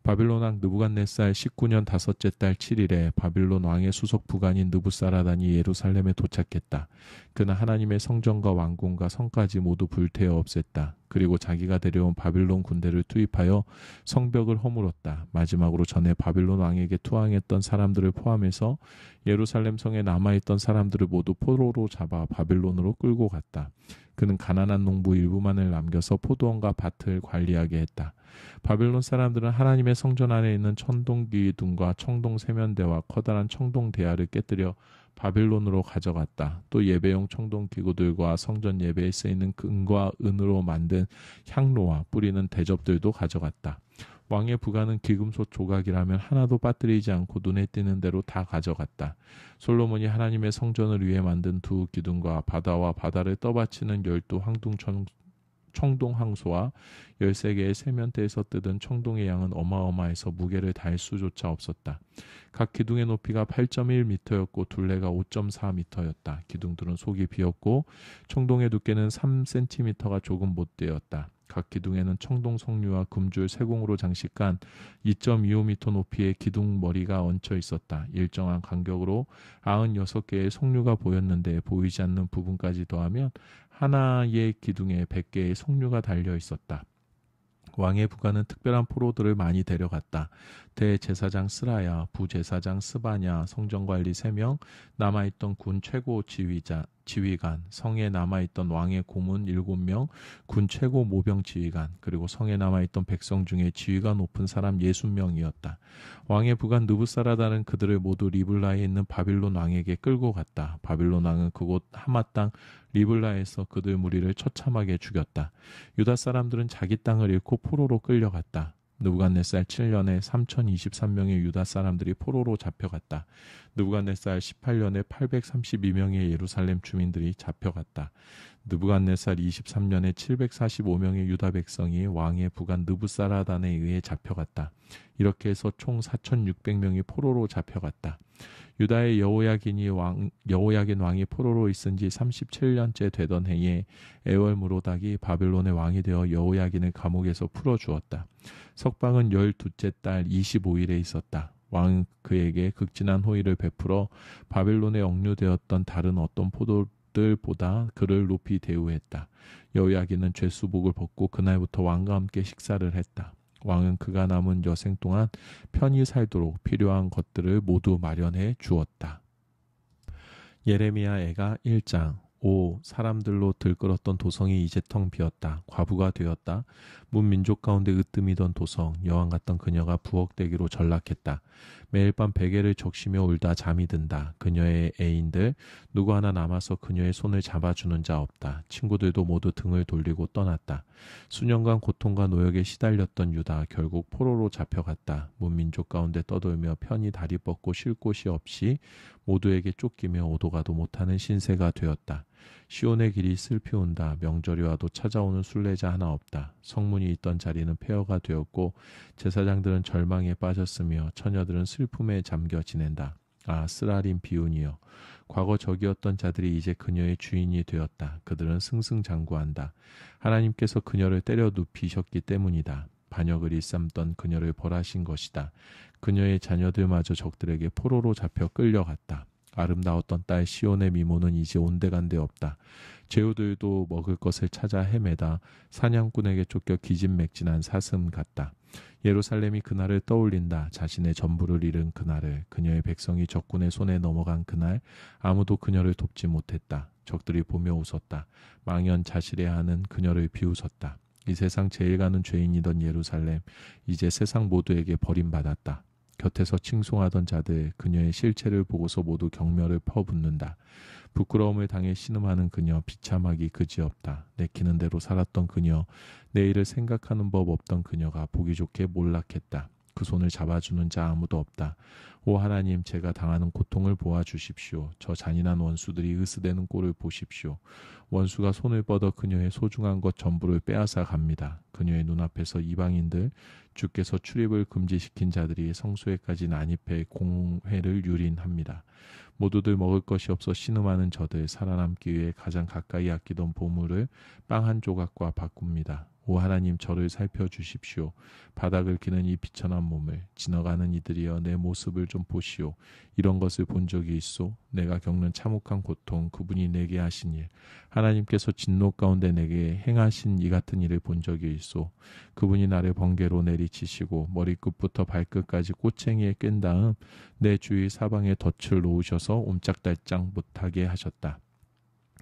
Speaker 1: 바빌론 왕 느부갓네살 19년 다섯째 달 7일에 바빌론 왕의 수석 부관인 느부사라단이 예루살렘에 도착했다. 그는 하나님의 성전과 왕궁과 성까지 모두 불태워 없앴다. 그리고 자기가 데려온 바빌론 군대를 투입하여 성벽을 허물었다. 마지막으로 전에 바빌론 왕에게 투항했던 사람들을 포함해서 예루살렘 성에 남아있던 사람들을 모두 포로로 잡아 바빌론으로 끌고 갔다. 그는 가난한 농부 일부만을 남겨서 포도원과 밭을 관리하게 했다. 바빌론 사람들은 하나님의 성전 안에 있는 천동 기둥과 청동 세면대와 커다란 청동 대야를 깨뜨려 바빌론으로 가져갔다. 또 예배용 청동 기구들과 성전 예배에 쓰이는 금과 은으로 만든 향로와 뿌리는 대접들도 가져갔다. 왕의 부가는 기금솥 조각이라면 하나도 빠뜨리지 않고 눈에 띄는 대로 다 가져갔다. 솔로몬이 하나님의 성전을 위해 만든 두 기둥과 바다와 바다를 떠받치는 12 청동 항소와 13개의 세면대에서 뜯은 청동의 양은 어마어마해서 무게를 달 수조차 없었다. 각 기둥의 높이가 8.1m였고 둘레가 5.4m였다. 기둥들은 속이 비었고 청동의 두께는 3cm가 조금 못 되었다. 각 기둥에는 청동 석류와 금줄 세공으로 장식한 2.25m 높이의 기둥 머리가 얹혀 있었다. 일정한 간격으로 96개의 석류가 보였는데 보이지 않는 부분까지 더하면 하나의 기둥에 100개의 석류가 달려 있었다. 왕의 부가는 특별한 포로들을 많이 데려갔다. 대제사장 스라야, 부제사장 스바냐, 성전관리 3명, 남아있던 군 최고 지휘관, 성에 남아있던 왕의 고문 7명, 군 최고 모병 지휘관, 그리고 성에 남아있던 백성 중에 지위가 높은 사람 60명이었다. 왕의 부관 느부사라다는 그들을 모두 리블라에 있는 바빌론 왕에게 끌고 갔다. 바빌론 왕은 그곳 하마 땅 리블라에서 그들 무리를 처참하게 죽였다. 유다 사람들은 자기 땅을 잃고 포로로 끌려갔다. 느부갓네살 7년에 3023명의 유다 사람들이 포로로 잡혀갔다. 느부갓네살 18년에 832명의 예루살렘 주민들이 잡혀갔다. 느부갓네살 23년에 745명의 유다 백성이 왕의 부관 느부사라단에 의해 잡혀갔다. 이렇게 해서 총 4600명이 포로로 잡혀갔다. 유다의 여호야긴 왕이 포로로 있은 지 37년째 되던 해에 에월무로닥이 바벨론의 왕이 되어 여호야긴을 감옥에서 풀어주었다. 석방은 12째 달 25일에 있었다. 왕은 그에게 극진한 호의를 베풀어 바벨론에 억류되었던 다른 어떤 포도들보다 그를 높이 대우했다. 여호야긴은 죄수복을 벗고 그날부터 왕과 함께 식사를 했다. 왕은 그가 남은 여생 동안 편히 살도록 필요한 것들을 모두 마련해 주었다. 예레미야 애가 1장. 사람들로 들끓었던 도성이 이제 텅 비었다. 과부가 되었다. 문민족 가운데 으뜸이던 도성, 여왕 같던 그녀가 부엌대기로 전락했다. 매일 밤 베개를 적시며 울다 잠이 든다. 그녀의 애인들 누구 하나 남아서 그녀의 손을 잡아주는 자 없다. 친구들도 모두 등을 돌리고 떠났다. 수년간 고통과 노역에 시달렸던 유다 결국 포로로 잡혀갔다. 문민족 가운데 떠돌며 편히 다리 뻗고 쉴 곳이 없이 모두에게 쫓기며 오도 가도 못하는 신세가 되었다. 시온의 길이 슬피 온다. 명절이 와도 찾아오는 순례자 하나 없다. 성문이 있던 자리는 폐허가 되었고 제사장들은 절망에 빠졌으며 처녀들은 슬픔에 잠겨 지낸다. 쓰라림 비운이여, 과거 적이었던 자들이 이제 그녀의 주인이 되었다. 그들은 승승장구한다. 하나님께서 그녀를 때려 눕히셨기 때문이다. 반역을 일삼던 그녀를 벌하신 것이다. 그녀의 자녀들마저 적들에게 포로로 잡혀 끌려갔다. 아름다웠던 딸 시온의 미모는 이제 온데간데 없다. 제후들도 먹을 것을 찾아 헤매다 사냥꾼에게 쫓겨 기진맥진한 사슴 같다. 예루살렘이 그날을 떠올린다. 자신의 전부를 잃은 그날을, 그녀의 백성이 적군의 손에 넘어간 그날, 아무도 그녀를 돕지 못했다. 적들이 보며 웃었다. 망연자실해하는 그녀를 비웃었다. 이 세상 제일 가는 죄인이던 예루살렘, 이제 세상 모두에게 버림받았다. 곁에서 칭송하던 자들, 그녀의 실체를 보고서 모두 경멸을 퍼붓는다. 부끄러움을 당해 신음하는 그녀, 비참하기 그지없다. 내키는 대로 살았던 그녀, 내일을 생각하는 법 없던 그녀가 보기 좋게 몰락했다. 그 손을 잡아주는 자 아무도 없다. 오 하나님, 제가 당하는 고통을 보아주십시오. 저 잔인한 원수들이 으스대는 꼴을 보십시오. 원수가 손을 뻗어 그녀의 소중한 것 전부를 빼앗아 갑니다. 그녀의 눈앞에서 이방인들, 주께서 출입을 금지시킨 자들이 성소에까지 난입해 공회를 유린합니다. 모두들 먹을 것이 없어 신음하는 저들, 살아남기 위해 가장 가까이 아끼던 보물을 빵 한 조각과 바꿉니다. 오 하나님, 저를 살펴주십시오. 바닥을 기는 이 비천한 몸을, 지나가는 이들이여 내 모습을 좀 보시오. 이런 것을 본 적이 있소? 내가 겪는 참혹한 고통, 그분이 내게 하신 일, 하나님께서 진노 가운데 내게 행하신 이 같은 일을 본 적이 있소? 그분이 나를 번개로 내리치시고 머리끝부터 발끝까지 꼬챙이에 끈 다음 내 주위 사방에 덫을 놓으셔서 옴짝달짝 못하게 하셨다.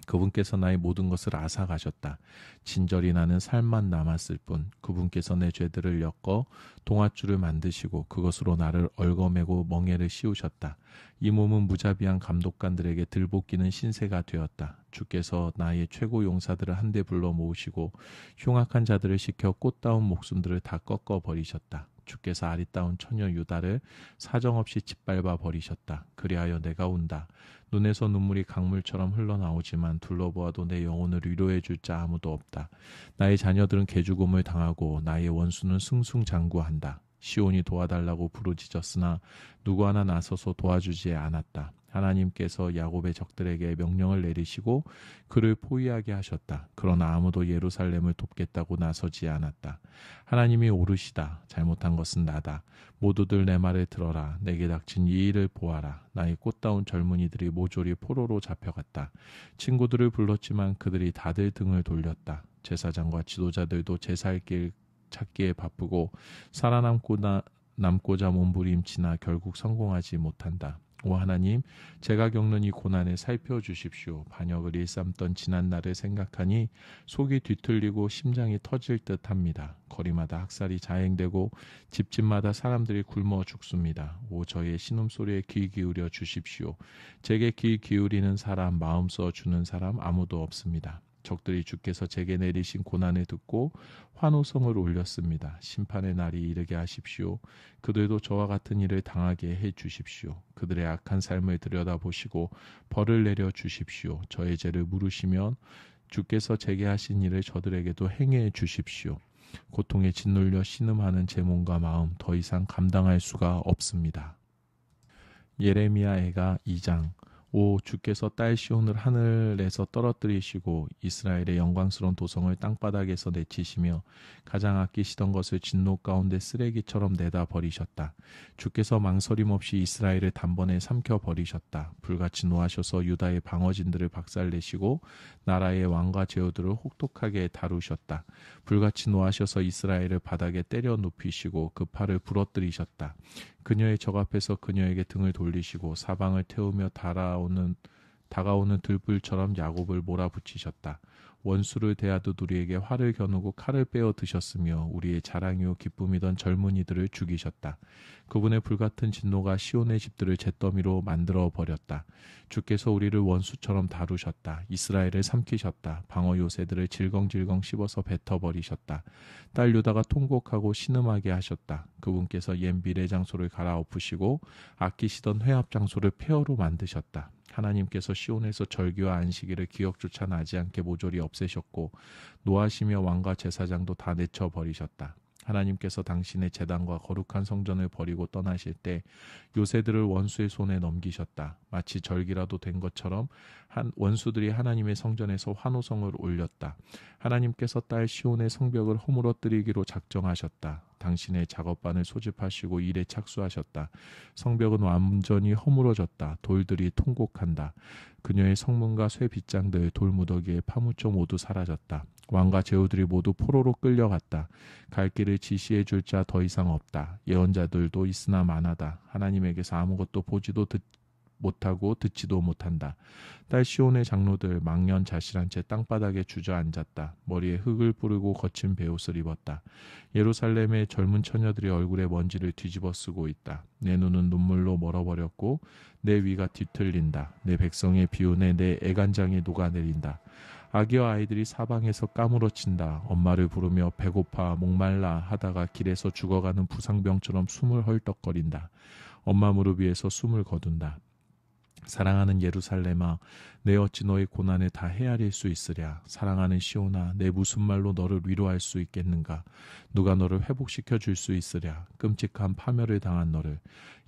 Speaker 1: 그분께서 나의 모든 것을 앗아가셨다. 진절이 나는 살만 남았을 뿐 그분께서 내 죄들을 엮어 동아줄을 만드시고 그것으로 나를 얽어매고 멍에를 씌우셨다. 이 몸은 무자비한 감독관들에게 들볶이는 신세가 되었다. 주께서 나의 최고 용사들을 한데 불러 모으시고 흉악한 자들을 시켜 꽃다운 목숨들을 다 꺾어버리셨다. 주께서 아리따운 처녀 유다를 사정없이 짓밟아 버리셨다. 그리하여 내가 운다. 눈에서 눈물이 강물처럼 흘러나오지만 둘러보아도 내 영혼을 위로해 줄 자 아무도 없다. 나의 자녀들은 개죽음을 당하고 나의 원수는 승승장구한다. 시온이 도와달라고 부르짖었으나 누구 하나 나서서 도와주지 않았다. 하나님께서 야곱의 적들에게 명령을 내리시고 그를 포위하게 하셨다. 그러나 아무도 예루살렘을 돕겠다고 나서지 않았다. 하나님이 오르시다. 잘못한 것은 나다. 모두들 내 말을 들어라. 내게 닥친 이 일을 보아라. 나의 꽃다운 젊은이들이 모조리 포로로 잡혀갔다. 친구들을 불렀지만 그들이 다들 등을 돌렸다. 제사장과 지도자들도 제사할 길 찾기에 바쁘고 살아남고자 몸부림치나 결국 성공하지 못한다. 오 하나님, 제가 겪는 이 고난을 살펴주십시오. 반역을 일삼던 지난 날을 생각하니 속이 뒤틀리고 심장이 터질 듯합니다. 거리마다 학살이 자행되고 집집마다 사람들이 굶어 죽습니다. 오 저의 신음소리에 귀 기울여 주십시오. 제게 귀 기울이는 사람, 마음 써 주는 사람 아무도 없습니다. 적들이 주께서 제게 내리신 고난을 듣고 환호성을 올렸습니다. 심판의 날이 이르게 하십시오. 그들도 저와 같은 일을 당하게 해 주십시오. 그들의 악한 삶을 들여다보시고 벌을 내려 주십시오. 저의 죄를 물으시면 주께서 제게 하신 일을 저들에게도 행해 주십시오. 고통에 짓눌려 신음하는 제 몸과 마음 더 이상 감당할 수가 없습니다. 예레미야애가 2장. 오 주께서 딸 시온을 하늘에서 떨어뜨리시고 이스라엘의 영광스러운 도성을 땅바닥에서 내치시며 가장 아끼시던 것을 진노 가운데 쓰레기처럼 내다 버리셨다. 주께서 망설임 없이 이스라엘을 단번에 삼켜 버리셨다. 불같이 노하셔서 유다의 방어진들을 박살내시고 나라의 왕과 제후들을 혹독하게 다루셨다. 불같이 노하셔서 이스라엘을 바닥에 때려 눕히시고 그 팔을 부러뜨리셨다. 그녀의 적 앞에서 그녀에게 등을 돌리시고 사방을 태우며 다가오는 들불처럼 야곱을 몰아붙이셨다. 원수를 대하듯 우리에게 활을 겨누고 칼을 빼어 드셨으며 우리의 자랑이요 기쁨이던 젊은이들을 죽이셨다. 그분의 불같은 진노가 시온의 집들을 잿더미로 만들어 버렸다. 주께서 우리를 원수처럼 다루셨다. 이스라엘을 삼키셨다. 방어 요새들을 질겅질겅 씹어서 뱉어버리셨다. 딸 유다가 통곡하고 신음하게 하셨다. 그분께서 옛 미래 장소를 갈아엎으시고 아끼시던 회합 장소를 폐허로 만드셨다. 하나님께서 시온에서 절기와 안식일을 기억조차 나지 않게 모조리 없애셨고 노하시며 왕과 제사장도 다 내쳐버리셨다. 하나님께서 당신의 제단과 거룩한 성전을 버리고 떠나실 때 요새들을 원수의 손에 넘기셨다. 마치 절기라도 된 것처럼 원수들이 하나님의 성전에서 환호성을 올렸다. 하나님께서 딸 시온의 성벽을 허물어뜨리기로 작정하셨다. 당신의 작업반을 소집하시고 일에 착수하셨다. 성벽은 완전히 허물어졌다. 돌들이 통곡한다. 그녀의 성문과 쇠 빗장들, 돌무더기에 파묻혀 모두 사라졌다. 왕과 제후들이 모두 포로로 끌려갔다. 갈 길을 지시해 줄 자 더 이상 없다. 예언자들도 있으나 많아다. 하나님에게서 아무것도 보지도 못하고 듣지도 못한다. 딸 시온의 장로들 망연자실한 채 땅바닥에 주저앉았다. 머리에 흙을 뿌리고 거친 베옷을 입었다. 예루살렘의 젊은 처녀들이 얼굴에 먼지를 뒤집어 쓰고 있다. 내 눈은 눈물로 멀어버렸고 내 위가 뒤틀린다. 내 백성의 비운에 내 애간장이 녹아내린다. 아기와 아이들이 사방에서 까무러친다. 엄마를 부르며 배고파 목말라 하다가 길에서 죽어가는 부상병처럼 숨을 헐떡거린다. 엄마 무릎 위에서 숨을 거둔다. 사랑하는 예루살렘아, 내 어찌 너의 고난을 다 헤아릴 수 있으랴. 사랑하는 시온아, 내 무슨 말로 너를 위로할 수 있겠는가. 누가 너를 회복시켜 줄 수 있으랴. 끔찍한 파멸을 당한 너를.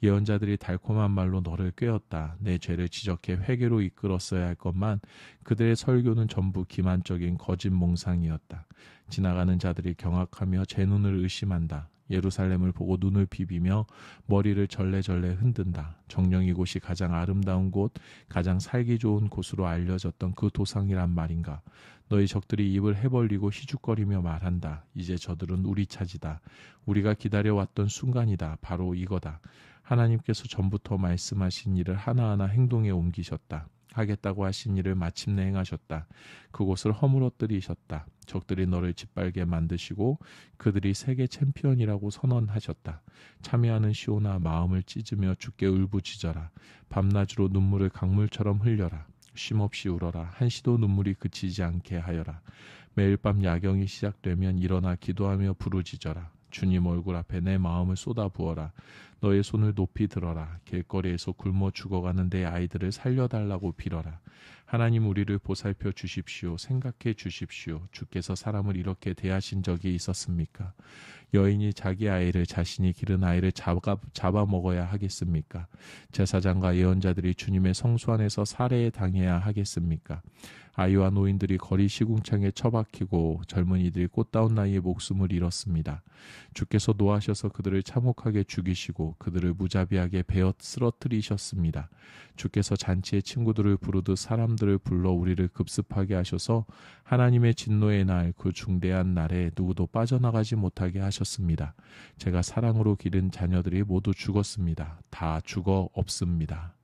Speaker 1: 예언자들이 달콤한 말로 너를 꾀었다. 내 죄를 지적해 회개로 이끌었어야 할 것만 그들의 설교는 전부 기만적인 거짓 몽상이었다. 지나가는 자들이 경악하며 제 눈을 의심한다. 예루살렘을 보고 눈을 비비며 머리를 절레절레 흔든다. 정녕 이곳이 가장 아름다운 곳, 가장 살기 좋은 곳으로 알려졌던 그 도상이란 말인가. 너희 적들이 입을 해벌리고 희죽거리며 말한다. 이제 저들은 우리 차지다. 우리가 기다려왔던 순간이다. 바로 이거다. 하나님께서 전부터 말씀하신 일을 하나하나 행동에 옮기셨다. 하겠다고 하신 일을 마침내 행하셨다. 그곳을 허물어뜨리셨다. 적들이 너를 짓밟게 만드시고 그들이 세계 챔피언이라고 선언하셨다. 참여하는 시온아, 마음을 찢으며 주께 울부짖어라. 밤낮으로 눈물을 강물처럼 흘려라. 쉼없이 울어라. 한시도 눈물이 그치지 않게 하여라. 매일 밤 야경이 시작되면 일어나 기도하며 부르짖어라. 주님 얼굴 앞에 내 마음을 쏟아부어라. 너의 손을 높이 들어라. 길거리에서 굶어 죽어가는 내 아이들을 살려달라고 빌어라. 하나님, 우리를 보살펴 주십시오. 생각해 주십시오. 주께서 사람을 이렇게 대하신 적이 있었습니까? 여인이 자기 아이를, 자신이 기른 아이를 잡아먹어야 하겠습니까? 제사장과 예언자들이 주님의 성수 안에서 살해에 당해야 하겠습니까? 아이와 노인들이 거리 시궁창에 처박히고 젊은이들이 꽃다운 나이에 목숨을 잃었습니다. 주께서 노하셔서 그들을 참혹하게 죽이시고 그들을 무자비하게 베어 쓰러뜨리셨습니다. 주께서 잔치에 친구들을 부르듯 사람들을 불러 우리를 급습하게 하셔서 하나님의 진노의 날, 그 중대한 날에 누구도 빠져나가지 못하게 하셨습니다. 제가 사랑으로 기른 자녀들이 모두 죽었습니다. 다 죽어 없습니다.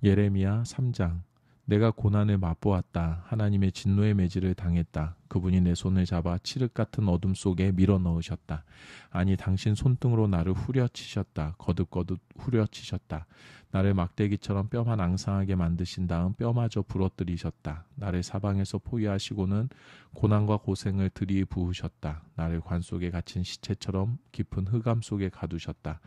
Speaker 1: 예레미야 3장. 내가 고난을 맛보았다. 하나님의 진노의 매질을 당했다. 그분이 내 손을 잡아 칠흑 같은 어둠 속에 밀어 넣으셨다. 아니 당신 손등으로 나를 후려치셨다. 거듭거듭 후려치셨다. 나를 막대기처럼 뼈만 앙상하게 만드신 다음 뼈마저 부러뜨리셨다. 나를 사방에서 포위하시고는 고난과 고생을 들이부으셨다. 나를 관 속에 갇힌 시체처럼 깊은 흑암 속에 가두셨다.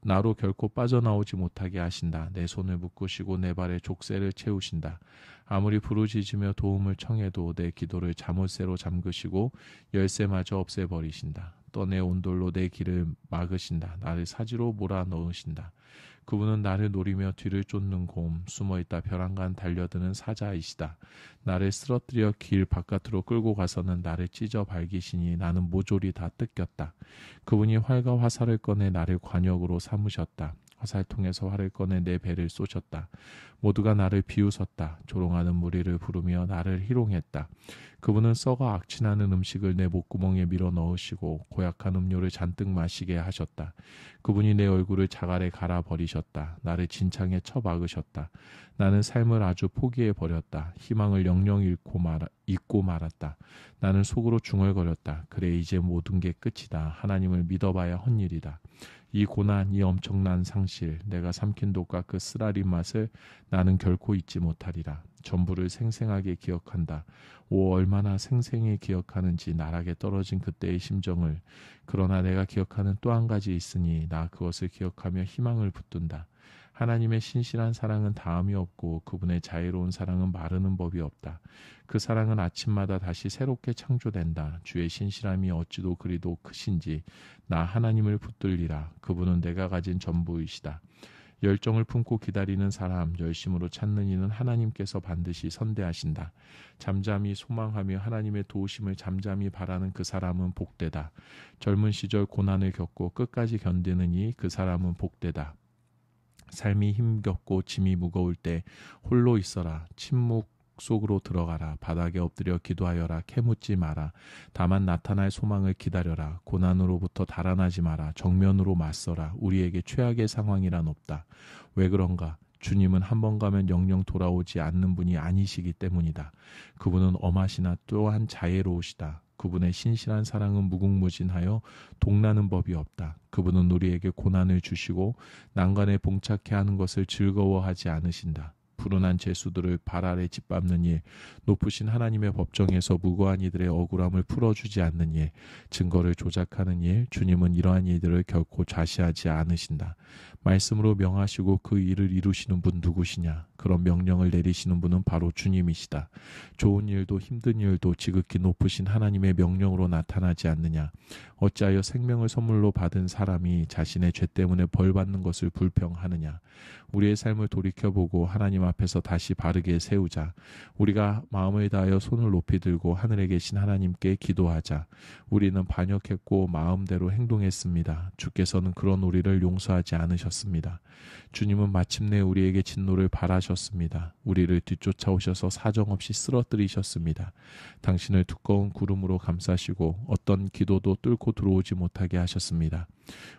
Speaker 1: 나로 결코 빠져나오지 못하게 하신다. 내 손을 묶으시고 내 발에 족쇄를 채우신다. 아무리 부르짖으며 도움을 청해도 내 기도를 자물쇠로 잠그시고 열쇠마저 없애버리신다. 떠내 온돌로 내 길을 막으신다. 나를 사지로 몰아넣으신다. 그분은 나를 노리며 뒤를 쫓는 곰, 숨어있다 벼랑간 달려드는 사자이시다. 나를 쓰러뜨려 길 바깥으로 끌고 가서는 나를 찢어 발기시니 나는 모조리 다 뜯겼다. 그분이 활과 화살을 꺼내 나를 관역으로 삼으셨다. 화살통에서 활을 꺼내 내 배를 쏘셨다. 모두가 나를 비웃었다. 조롱하는 무리를 부르며 나를 희롱했다. 그분은 썩어 악취나는 음식을 내 목구멍에 밀어 넣으시고 고약한 음료를 잔뜩 마시게 하셨다. 그분이 내 얼굴을 자갈에 갈아버리셨다. 나를 진창에 쳐박으셨다. 나는 삶을 아주 포기해버렸다. 희망을 영영 잊고 말았다. 나는 속으로 중얼거렸다. 그래 이제 모든 게 끝이다. 하나님을 믿어봐야 헛일이다. 이 고난, 이 엄청난 상실, 내가 삼킨 독과 그 쓰라린 맛을 나는 결코 잊지 못하리라. 전부를 생생하게 기억한다. 오 얼마나 생생히 기억하는지 나락에 떨어진 그때의 심정을. 그러나 내가 기억하는 또 한 가지 있으니 나 그것을 기억하며 희망을 붙든다. 하나님의 신실한 사랑은 다함이 없고 그분의 자애로운 사랑은 마르는 법이 없다. 그 사랑은 아침마다 다시 새롭게 창조된다. 주의 신실함이 어찌도 그리도 크신지 나 하나님을 붙들리라. 그분은 내가 가진 전부이시다. 열정을 품고 기다리는 사람, 열심으로 찾는 이는 하나님께서 반드시 선대하신다. 잠잠히 소망하며 하나님의 도우심을 잠잠히 바라는 그 사람은 복되다. 젊은 시절 고난을 겪고 끝까지 견디는 이 그 사람은 복되다. 삶이 힘겹고 짐이 무거울 때 홀로 있어라. 침묵 속으로 들어가라. 바닥에 엎드려 기도하여라. 캐묻지 마라. 다만 나타날 소망을 기다려라. 고난으로부터 달아나지 마라. 정면으로 맞서라. 우리에게 최악의 상황이란 없다. 왜 그런가? 주님은 한 번 가면 영영 돌아오지 않는 분이 아니시기 때문이다. 그분은 엄하시나 또한 자애로우시다. 그분의 신실한 사랑은 무궁무진하여 동나는 법이 없다. 그분은 우리에게 고난을 주시고 난간에 봉착해 하는 것을 즐거워하지 않으신다. 불운한 죄수들을 발 아래 짓밟는 일, 높으신 하나님의 법정에서 무고한 이들의 억울함을 풀어주지 않는 일, 증거를 조작하는 일, 주님은 이러한 일들을 결코 좌시하지 않으신다. 말씀으로 명하시고 그 일을 이루시는 분 누구시냐? 그런 명령을 내리시는 분은 바로 주님이시다. 좋은 일도 힘든 일도 지극히 높으신 하나님의 명령으로 나타나지 않느냐? 어찌하여 생명을 선물로 받은 사람이 자신의 죄 때문에 벌 받는 것을 불평하느냐? 우리의 삶을 돌이켜보고 하나님 앞에서 다시 바르게 세우자. 우리가 마음을 다하여 손을 높이 들고 하늘에 계신 하나님께 기도하자. 우리는 반역했고 마음대로 행동했습니다. 주께서는 그런 우리를 용서하지 않으셨습니다. 주님은 마침내 우리에게 진노를 발하셨습니다. 우리를 뒤쫓아오셔서 사정없이 쓰러뜨리셨습니다. 당신을 두꺼운 구름으로 감싸시고 어떤 기도도 뚫고 들어오지 못하게 하셨습니다.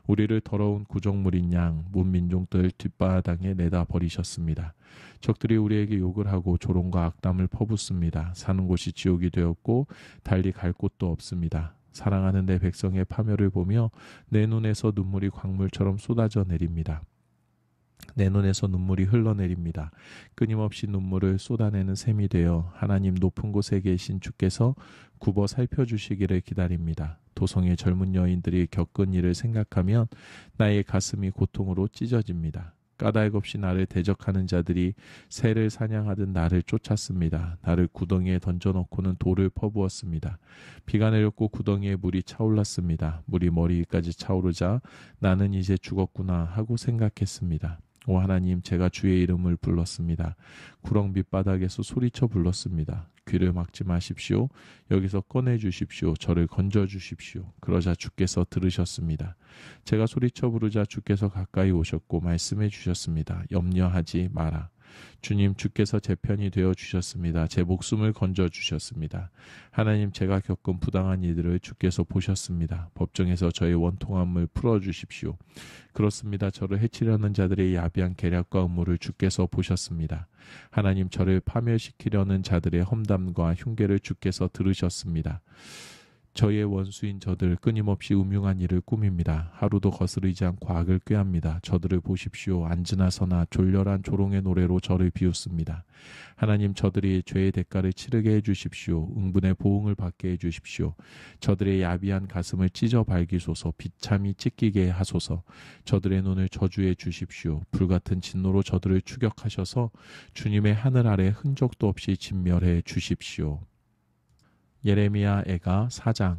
Speaker 1: 우리를 더러운 구정물인 양, 문민족들 뒷바닥에 내다 버리셨습니다. 적들이 우리에게 욕을 하고 조롱과 악담을 퍼붓습니다. 사는 곳이 지옥이 되었고 달리 갈 곳도 없습니다. 사랑하는 내 백성의 파멸을 보며 내 눈에서 눈물이 광물처럼 쏟아져 내립니다. 내 눈에서 눈물이 흘러내립니다. 끊임없이 눈물을 쏟아내는 셈이 되어 하나님 높은 곳에 계신 주께서 굽어 살펴주시기를 기다립니다. 도성의 젊은 여인들이 겪은 일을 생각하면 나의 가슴이 고통으로 찢어집니다. 까닭 없이 나를 대적하는 자들이 새를 사냥하듯 나를 쫓았습니다. 나를 구덩이에 던져놓고는 돌을 퍼부었습니다. 비가 내렸고 구덩이에 물이 차올랐습니다. 물이 머리 위까지 차오르자 나는 이제 죽었구나 하고 생각했습니다. 오 하나님, 제가 주의 이름을 불렀습니다. 구렁 밑바닥에서 소리쳐 불렀습니다. 귀를 막지 마십시오. 여기서 꺼내 주십시오. 저를 건져 주십시오. 그러자 주께서 들으셨습니다. 제가 소리쳐 부르자 주께서 가까이 오셨고 말씀해 주셨습니다. 염려하지 마라. 주님, 주께서 제 편이 되어 주셨습니다. 제 목숨을 건져 주셨습니다. 하나님, 제가 겪은 부당한 일들을 주께서 보셨습니다. 법정에서 저의 원통함을 풀어주십시오. 그렇습니다. 저를 해치려는 자들의 야비한 계략과 음모를 주께서 보셨습니다. 하나님, 저를 파멸시키려는 자들의 험담과 흉계를 주께서 들으셨습니다. 저의 원수인 저들 끊임없이 음흉한 일을 꾸밉니다. 하루도 거스르지 않고 악을 꾀합니다. 저들을 보십시오. 앉으나 서나 졸렬한 조롱의 노래로 저를 비웃습니다. 하나님, 저들이 죄의 대가를 치르게 해주십시오. 응분의 보응을 받게 해주십시오. 저들의 야비한 가슴을 찢어 발기소서. 비참히 찢기게 하소서. 저들의 눈을 저주해 주십시오. 불같은 진노로 저들을 추격하셔서 주님의 하늘 아래 흔적도 없이 진멸해 주십시오. 예레미야 애가 4장.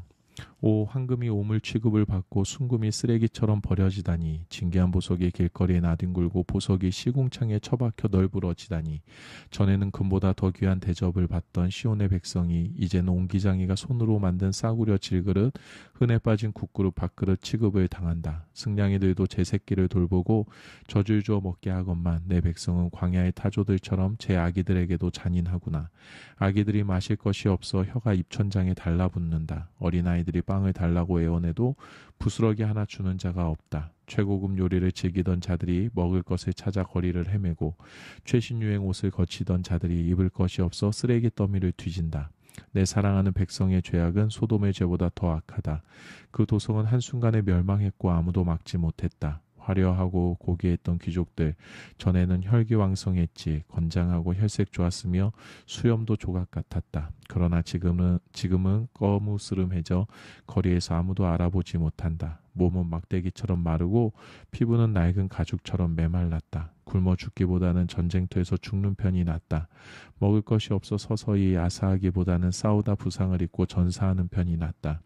Speaker 1: 오, 황금이 오물 취급을 받고 순금이 쓰레기처럼 버려지다니. 진귀한 보석이 길거리에 나뒹굴고 보석이 시궁창에 처박혀 널브러지다니. 전에는 금보다 더 귀한 대접을 받던 시온의 백성이 이제는 옹기장이가 손으로 만든 싸구려 질그릇, 흔해 빠진 국그릇, 밥그릇 취급을 당한다. 승냥이들도 제 새끼를 돌보고 젖을 주어 먹게 하건만 내 백성은 광야의 타조들처럼 제 아기들에게도 잔인하구나. 아기들이 마실 것이 없어 혀가 입천장에 달라붙는다. 어린아이들이 빵을 달라고 애원해도 부스러기 하나 주는 자가 없다. 최고급 요리를 즐기던 자들이 먹을 것을 찾아 거리를 헤매고 최신 유행 옷을 거치던 자들이 입을 것이 없어 쓰레기 더미를 뒤진다. 내 사랑하는 백성의 죄악은 소돔의 죄보다 더 악하다. 그 도성은 한순간에 멸망했고 아무도 막지 못했다. 화려하고 고귀했던 귀족들, 전에는 혈기왕성했지. 건장하고 혈색 좋았으며 수염도 조각 같았다. 그러나 지금은 거무스름해져 거리에서 아무도 알아보지 못한다. 몸은 막대기처럼 마르고 피부는 낡은 가죽처럼 메말랐다. 굶어 죽기보다는 전쟁터에서 죽는 편이 낫다. 먹을 것이 없어 서서히 아사하기보다는 싸우다 부상을 입고 전사하는 편이 낫다.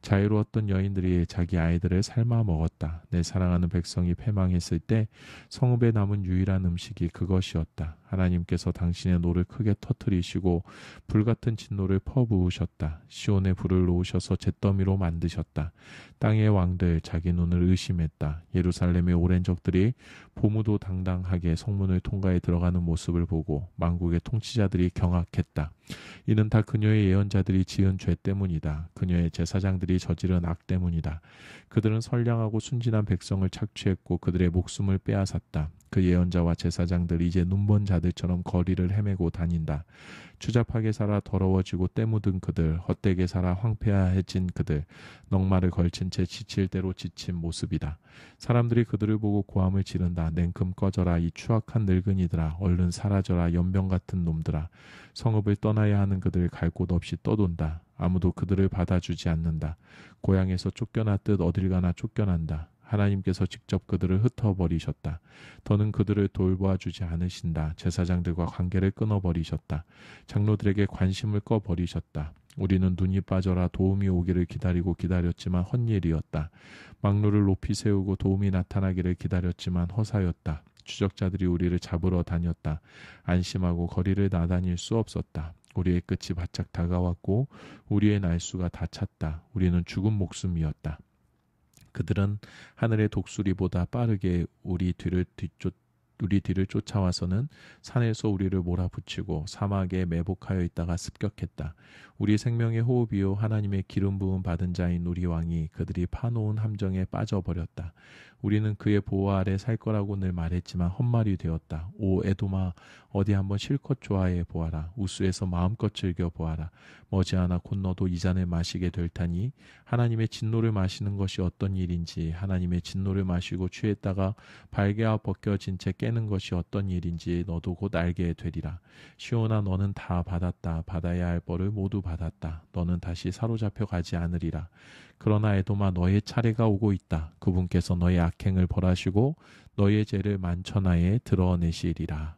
Speaker 1: 자유로웠던 여인들이 자기 아이들을 삶아 먹었다. 내 사랑하는 백성이 패망했을 때 성읍에 남은 유일한 음식이 그것이었다. 하나님께서 당신의 노를 크게 터뜨리시고 불같은 진노를 퍼부으셨다. 시온에 불을 놓으셔서 잿더미로 만드셨다. 땅의 왕들 자기 눈을 의심했다. 예루살렘의 오랜 적들이 보무도 당당하게 성문을 통과해 들어가는 모습을 보고 만국의 통치자들이 경악했다. 이는 다 그녀의 예언자들이 지은 죄 때문이다. 그녀의 제사장들이 저지른 악 때문이다. 그들은 선량하고 순진한 백성을 착취했고 그들의 목숨을 빼앗았다. 그 예언자와 제사장들이 이제 눈먼 자들처럼 거리를 헤매고 다닌다. 추잡하게 살아 더러워지고 때 묻은 그들, 헛되게 살아 황폐해진 그들, 넉마를 걸친 채 지칠 대로 지친 모습이다. 사람들이 그들을 보고 고함을 지른다. 냉큼 꺼져라 이 추악한 늙은이들아. 얼른 사라져라 연병 같은 놈들아. 성읍을 떠나야 하는 그들 갈 곳 없이 떠돈다. 아무도 그들을 받아주지 않는다. 고향에서 쫓겨났듯 어딜 가나 쫓겨난다. 하나님께서 직접 그들을 흩어버리셨다. 더는 그들을 돌봐주지 않으신다. 제사장들과 관계를 끊어버리셨다. 장로들에게 관심을 꺼버리셨다. 우리는 눈이 빠져라 도움이 오기를 기다렸지만 헛일이었다. 막루를 높이 세우고 도움이 나타나기를 기다렸지만 허사였다. 추적자들이 우리를 잡으러 다녔다. 안심하고 거리를 나다닐 수 없었다. 우리의 끝이 바짝 다가왔고 우리의 날수가 다 찼다. 우리는 죽은 목숨이었다. 그들은 하늘의 독수리보다 빠르게 우리 뒤를 쫓아와서는 산에서 우리를 몰아붙이고 사막에 매복하여 있다가 습격했다. 우리 생명의 호흡이요 하나님의 기름 부음 받은 자인 우리 왕이 그들이 파놓은 함정에 빠져버렸다. 우리는 그의 보호 아래 살 거라고 늘 말했지만 헛말이 되었다. 오 에돔아 어디 한번 실컷 좋아해 보아라. 우수에서 마음껏 즐겨 보아라. 머지않아 곧 너도 이 잔을 마시게 될 테니 하나님의 진노를 마시는 것이 어떤 일인지 하나님의 진노를 마시고 취했다가 발개와 벗겨진 채 깨는 것이 어떤 일인지 너도 곧 알게 되리라. 시온아 너는 다 받았다. 받아야 할 벌을 모두 받았다. 너는 다시 사로잡혀 가지 않으리라. 그러나 에돔아 너의 차례가 오고 있다. 그분께서 너의 악행을 벌하시고 너의 죄를 만천하에 드러내시리라.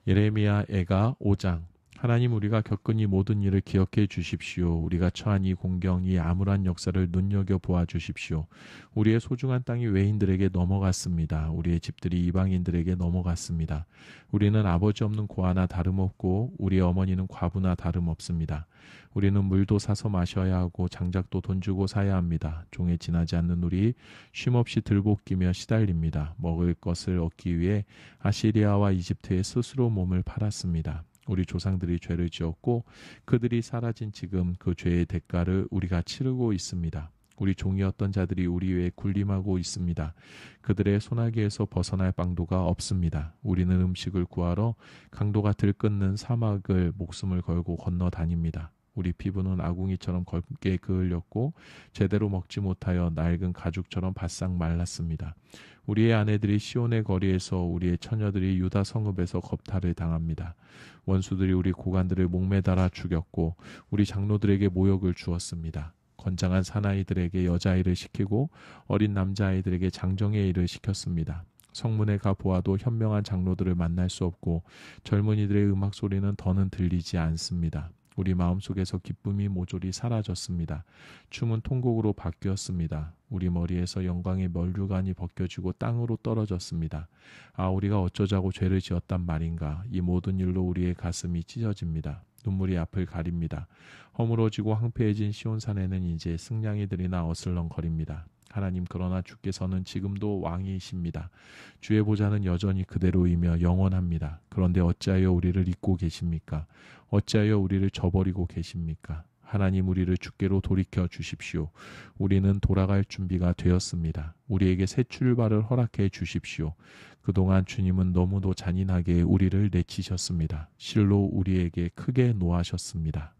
Speaker 1: 예레미야 애가 5장. 하나님, 우리가 겪은 이 모든 일을 기억해 주십시오. 우리가 처한 이 공경, 이 암울한 역사를 눈여겨 보아 주십시오. 우리의 소중한 땅이 외인들에게 넘어갔습니다. 우리의 집들이 이방인들에게 넘어갔습니다. 우리는 아버지 없는 고아나 다름없고 우리의 어머니는 과부나 다름없습니다. 우리는 물도 사서 마셔야 하고 장작도 돈 주고 사야 합니다. 종에 지나지 않는 우리 쉼없이 들볶이며 시달립니다. 먹을 것을 얻기 위해 아시리아와 이집트에 스스로 몸을 팔았습니다. 우리 조상들이 죄를 지었고 그들이 사라진 지금 그 죄의 대가를 우리가 치르고 있습니다. 우리 종이었던 자들이 우리 위에 군림하고 있습니다. 그들의 소나기에서 벗어날 방도가 없습니다. 우리는 음식을 구하러 강도가 들끓는 사막을 목숨을 걸고 건너 다닙니다. 우리 피부는 아궁이처럼 검게 그을렸고 제대로 먹지 못하여 낡은 가죽처럼 바싹 말랐습니다. 우리의 아내들이 시온의 거리에서 우리의 처녀들이 유다 성읍에서 겁탈을 당합니다. 원수들이 우리 고관들을 목매달아 죽였고 우리 장로들에게 모욕을 주었습니다. 건장한 사나이들에게 여자아이를 시키고 어린 남자아이들에게 장정의 일을 시켰습니다. 성문에 가 보아도 현명한 장로들을 만날 수 없고 젊은이들의 음악 소리는 더는 들리지 않습니다. 우리 마음속에서 기쁨이 모조리 사라졌습니다. 춤은 통곡으로 바뀌었습니다. 우리 머리에서 영광의 면류관이 벗겨지고 땅으로 떨어졌습니다. 아, 우리가 어쩌자고 죄를 지었단 말인가. 이 모든 일로 우리의 가슴이 찢어집니다. 눈물이 앞을 가립니다. 허물어지고 황폐해진 시온산에는 이제 승냥이들이나 어슬렁거립니다. 하나님, 그러나 주께서는 지금도 왕이십니다. 주의 보좌는 여전히 그대로이며 영원합니다. 그런데 어찌하여 우리를 잊고 계십니까? 어찌하여 우리를 저버리고 계십니까? 하나님, 우리를 주께로 돌이켜 주십시오. 우리는 돌아갈 준비가 되었습니다. 우리에게 새 출발을 허락해 주십시오. 그동안 주님은 너무도 잔인하게 우리를 내치셨습니다. 실로 우리에게 크게 노하셨습니다.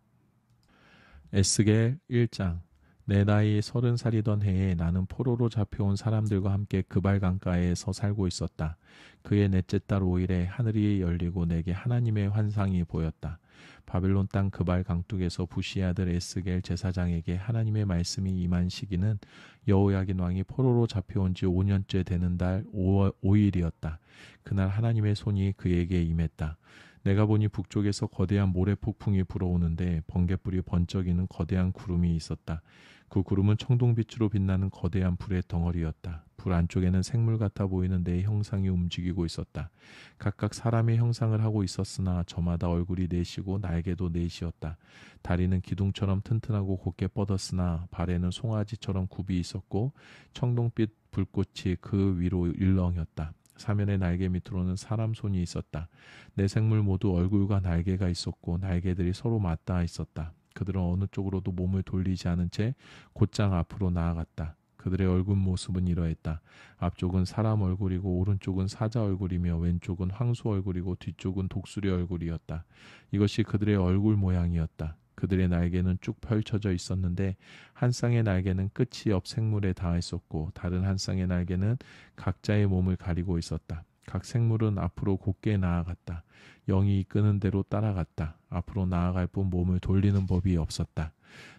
Speaker 1: 에스겔 1장. 내 나이 30살이던 해에 나는 포로로 잡혀온 사람들과 함께 그발 강가에서 살고 있었다. 그의 넷째 달 5일에 하늘이 열리고 내게 하나님의 환상이 보였다. 바벨론 땅 그발 강둑에서 부시의 아들 에스겔 제사장에게 하나님의 말씀이 임한 시기는 여호야긴 왕이 포로로 잡혀온 지 5년째 되는 달 5일이었다. 그날 하나님의 손이 그에게 임했다. 내가 보니 북쪽에서 거대한 모래 폭풍이 불어오는데 번갯불이 번쩍이는 거대한 구름이 있었다. 그 구름은 청동빛으로 빛나는 거대한 불의 덩어리였다. 불 안쪽에는 생물 같아 보이는 내 형상이 움직이고 있었다. 각각 사람의 형상을 하고 있었으나 저마다 얼굴이 넷이고 날개도 넷이었다. 다리는 기둥처럼 튼튼하고 곧게 뻗었으나 발에는 송아지처럼 굽이 있었고 청동빛 불꽃이 그 위로 일렁였다. 사면의 날개 밑으로는 사람 손이 있었다. 네 생물 모두 얼굴과 날개가 있었고 날개들이 서로 맞닿아 있었다. 그들은 어느 쪽으로도 몸을 돌리지 않은 채 곧장 앞으로 나아갔다. 그들의 얼굴 모습은 이러했다. 앞쪽은 사람 얼굴이고 오른쪽은 사자 얼굴이며 왼쪽은 황소 얼굴이고 뒤쪽은 독수리 얼굴이었다. 이것이 그들의 얼굴 모양이었다. 그들의 날개는 쭉 펼쳐져 있었는데 한 쌍의 날개는 끝이 옆 생물에 닿아 있었고 다른 한 쌍의 날개는 각자의 몸을 가리고 있었다. 각 생물은 앞으로 곧게 나아갔다. 영이 이끄는 대로 따라갔다. 앞으로 나아갈 뿐 몸을 돌리는 법이 없었다.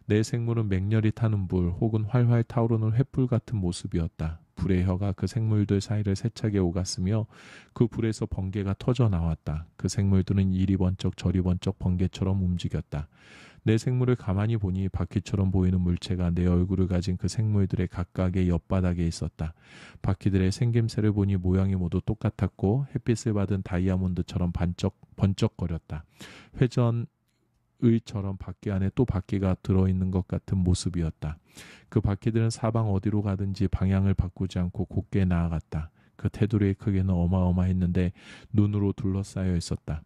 Speaker 1: 내 생물은 맹렬히 타는 불 혹은 활활 타오르는 횃불 같은 모습이었다. 불의 혀가 그 생물들 사이를 세차게 오갔으며 그 불에서 번개가 터져 나왔다. 그 생물들은 이리 번쩍 저리 번쩍 번개처럼 움직였다. 내 생물을 가만히 보니 바퀴처럼 보이는 물체가 내 얼굴을 가진 그 생물들의 각각의 옆바닥에 있었다. 바퀴들의 생김새를 보니 모양이 모두 똑같았고 햇빛을 받은 다이아몬드처럼 번쩍거렸다. 회전의처럼 바퀴 안에 또 바퀴가 들어있는 것 같은 모습이었다. 그 바퀴들은 사방 어디로 가든지 방향을 바꾸지 않고 곧게 나아갔다. 그 테두리의 크기는 어마어마했는데 눈으로 둘러싸여 있었다.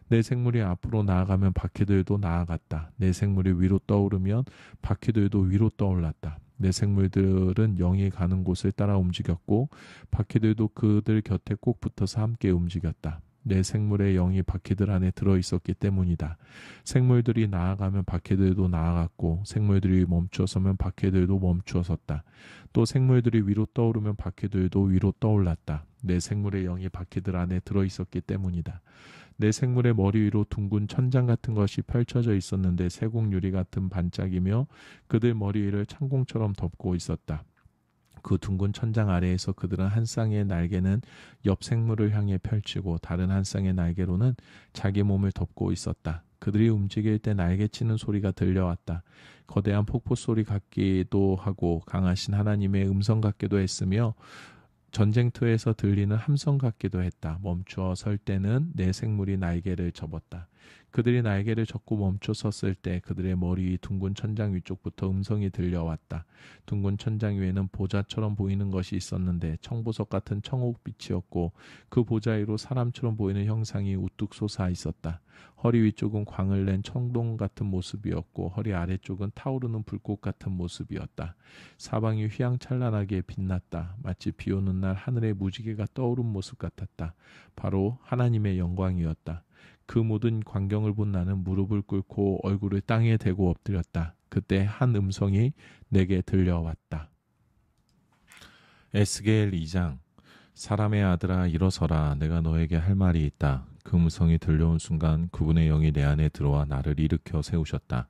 Speaker 1: 내 생물이 앞으로 나아가면 바퀴들도 나아갔다. 내 생물이 위로 떠오르면 바퀴들도 위로 떠올랐다. 내 생물들은 영이 가는 곳을 따라 움직였고 바퀴들도 그들 곁에 꼭 붙어서 함께 움직였다. 내 생물의 영이 바퀴들 안에 들어있었기 때문이다. 생물들이 나아가면 바퀴들도 나아갔고 생물들이 멈추어서면 바퀴들도 멈추어섰다. 또 생물들이 위로 떠오르면 바퀴들도 위로 떠올랐다. 내 생물의 영이 바퀴들 안에 들어있었기 때문이다. 내 생물의 머리 위로 둥근 천장 같은 것이 펼쳐져 있었는데 세공유리 같은 반짝이며 그들 머리 위를 창공처럼 덮고 있었다. 그 둥근 천장 아래에서 그들은 한 쌍의 날개는 옆 생물을 향해 펼치고 다른 한 쌍의 날개로는 자기 몸을 덮고 있었다. 그들이 움직일 때 날개치는 소리가 들려왔다. 거대한 폭포 소리 같기도 하고 강하신 하나님의 음성 같기도 했으며 전쟁터에서 들리는 함성 같기도 했다. 멈추어 설 때는 내 생물이 날개를 접었다. 그들이 날개를 접고 멈춰 섰을 때 그들의 머리 위 둥근 천장 위쪽부터 음성이 들려왔다. 둥근 천장 위에는 보좌처럼 보이는 것이 있었는데 청보석 같은 청옥빛이었고 그 보좌 위로 사람처럼 보이는 형상이 우뚝 솟아 있었다. 허리 위쪽은 광을 낸 청동 같은 모습이었고 허리 아래쪽은 타오르는 불꽃 같은 모습이었다. 사방이 휘황찬란하게 빛났다. 마치 비 오는 날 하늘의 무지개가 떠오른 모습 같았다. 바로 하나님의 영광이었다. 그 모든 광경을 본 나는 무릎을 꿇고 얼굴을 땅에 대고 엎드렸다. 그때 한 음성이 내게 들려왔다. 에스겔 2장. 사람의 아들아 일어서라. 내가 너에게 할 말이 있다. 그 음성이 들려온 순간 그분의 영이 내 안에 들어와 나를 일으켜 세우셨다.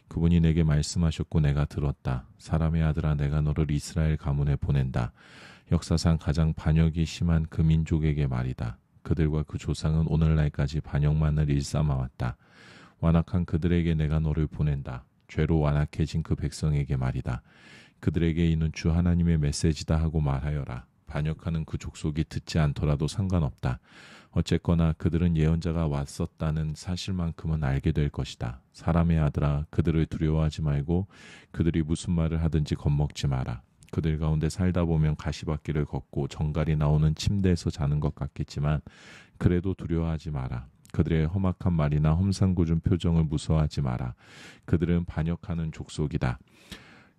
Speaker 1: 그분이 내게 말씀하셨고 내가 들었다. 사람의 아들아 내가 너를 이스라엘 가문에 보낸다. 역사상 가장 반역이 심한 그 민족에게 말이다. 그들과 그 조상은 오늘날까지 반역만을 일삼아왔다. 완악한 그들에게 내가 너를 보낸다. 죄로 완악해진 그 백성에게 말이다. 그들에게 이는 주 하나님의 메시지다 하고 말하여라. 반역하는 그 족속이 듣지 않더라도 상관없다. 어쨌거나 그들은 예언자가 왔었다는 사실만큼은 알게 될 것이다. 사람의 아들아 그들을 두려워하지 말고 그들이 무슨 말을 하든지 겁먹지 마라. 그들 가운데 살다 보면 가시밭길을 걷고 정갈이 나오는 침대에서 자는 것 같겠지만 그래도 두려워하지 마라. 그들의 험악한 말이나 험상궂은 표정을 무서워하지 마라. 그들은 반역하는 족속이다.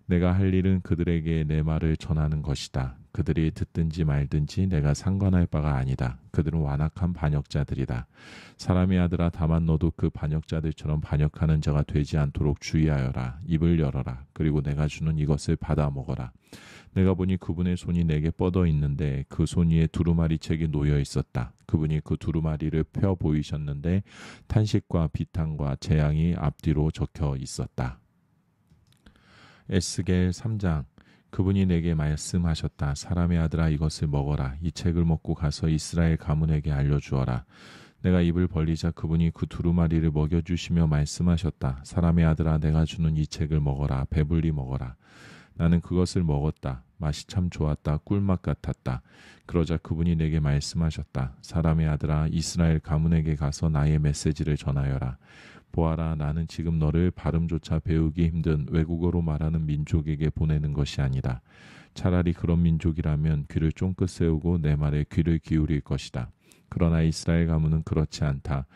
Speaker 1: 내가 할 일은 그들에게 내 말을 전하는 것이다. 그들이 듣든지 말든지 내가 상관할 바가 아니다. 그들은 완악한 반역자들이다. 사람의 아들아 다만 너도 그 반역자들처럼 반역하는 자가 되지 않도록 주의하여라. 입을 열어라. 그리고 내가 주는 이것을 받아 먹어라. 내가 보니 그분의 손이 내게 뻗어 있는데 그 손 위에 두루마리 책이 놓여 있었다. 그분이 그 두루마리를 펴 보이셨는데 탄식과 비탄과 재앙이 앞뒤로 적혀 있었다. 에스겔 3장. 그분이 내게 말씀하셨다. 사람의 아들아 이것을 먹어라. 이 책을 먹고 가서 이스라엘 가문에게 알려주어라. 내가 입을 벌리자 그분이 그 두루마리를 먹여주시며 말씀하셨다. 사람의 아들아 내가 주는 이 책을 먹어라. 배불리 먹어라. 나는 그것을 먹었다. 맛이 참 좋았다. 꿀맛 같았다. 그러자 그분이 내게 말씀하셨다. 사람의 아들아 이스라엘 가문에게 가서 나의 메시지를 전하여라. 보아라 나는 지금 너를 발음조차 배우기 힘든 외국어로 말하는 민족에게 보내는 것이 아니다. 차라리 그런 민족이라면 귀를 쫑긋 세우고 내 말에 귀를 기울일 것이다. 그러나 이스라엘 가문은 그렇지 않다.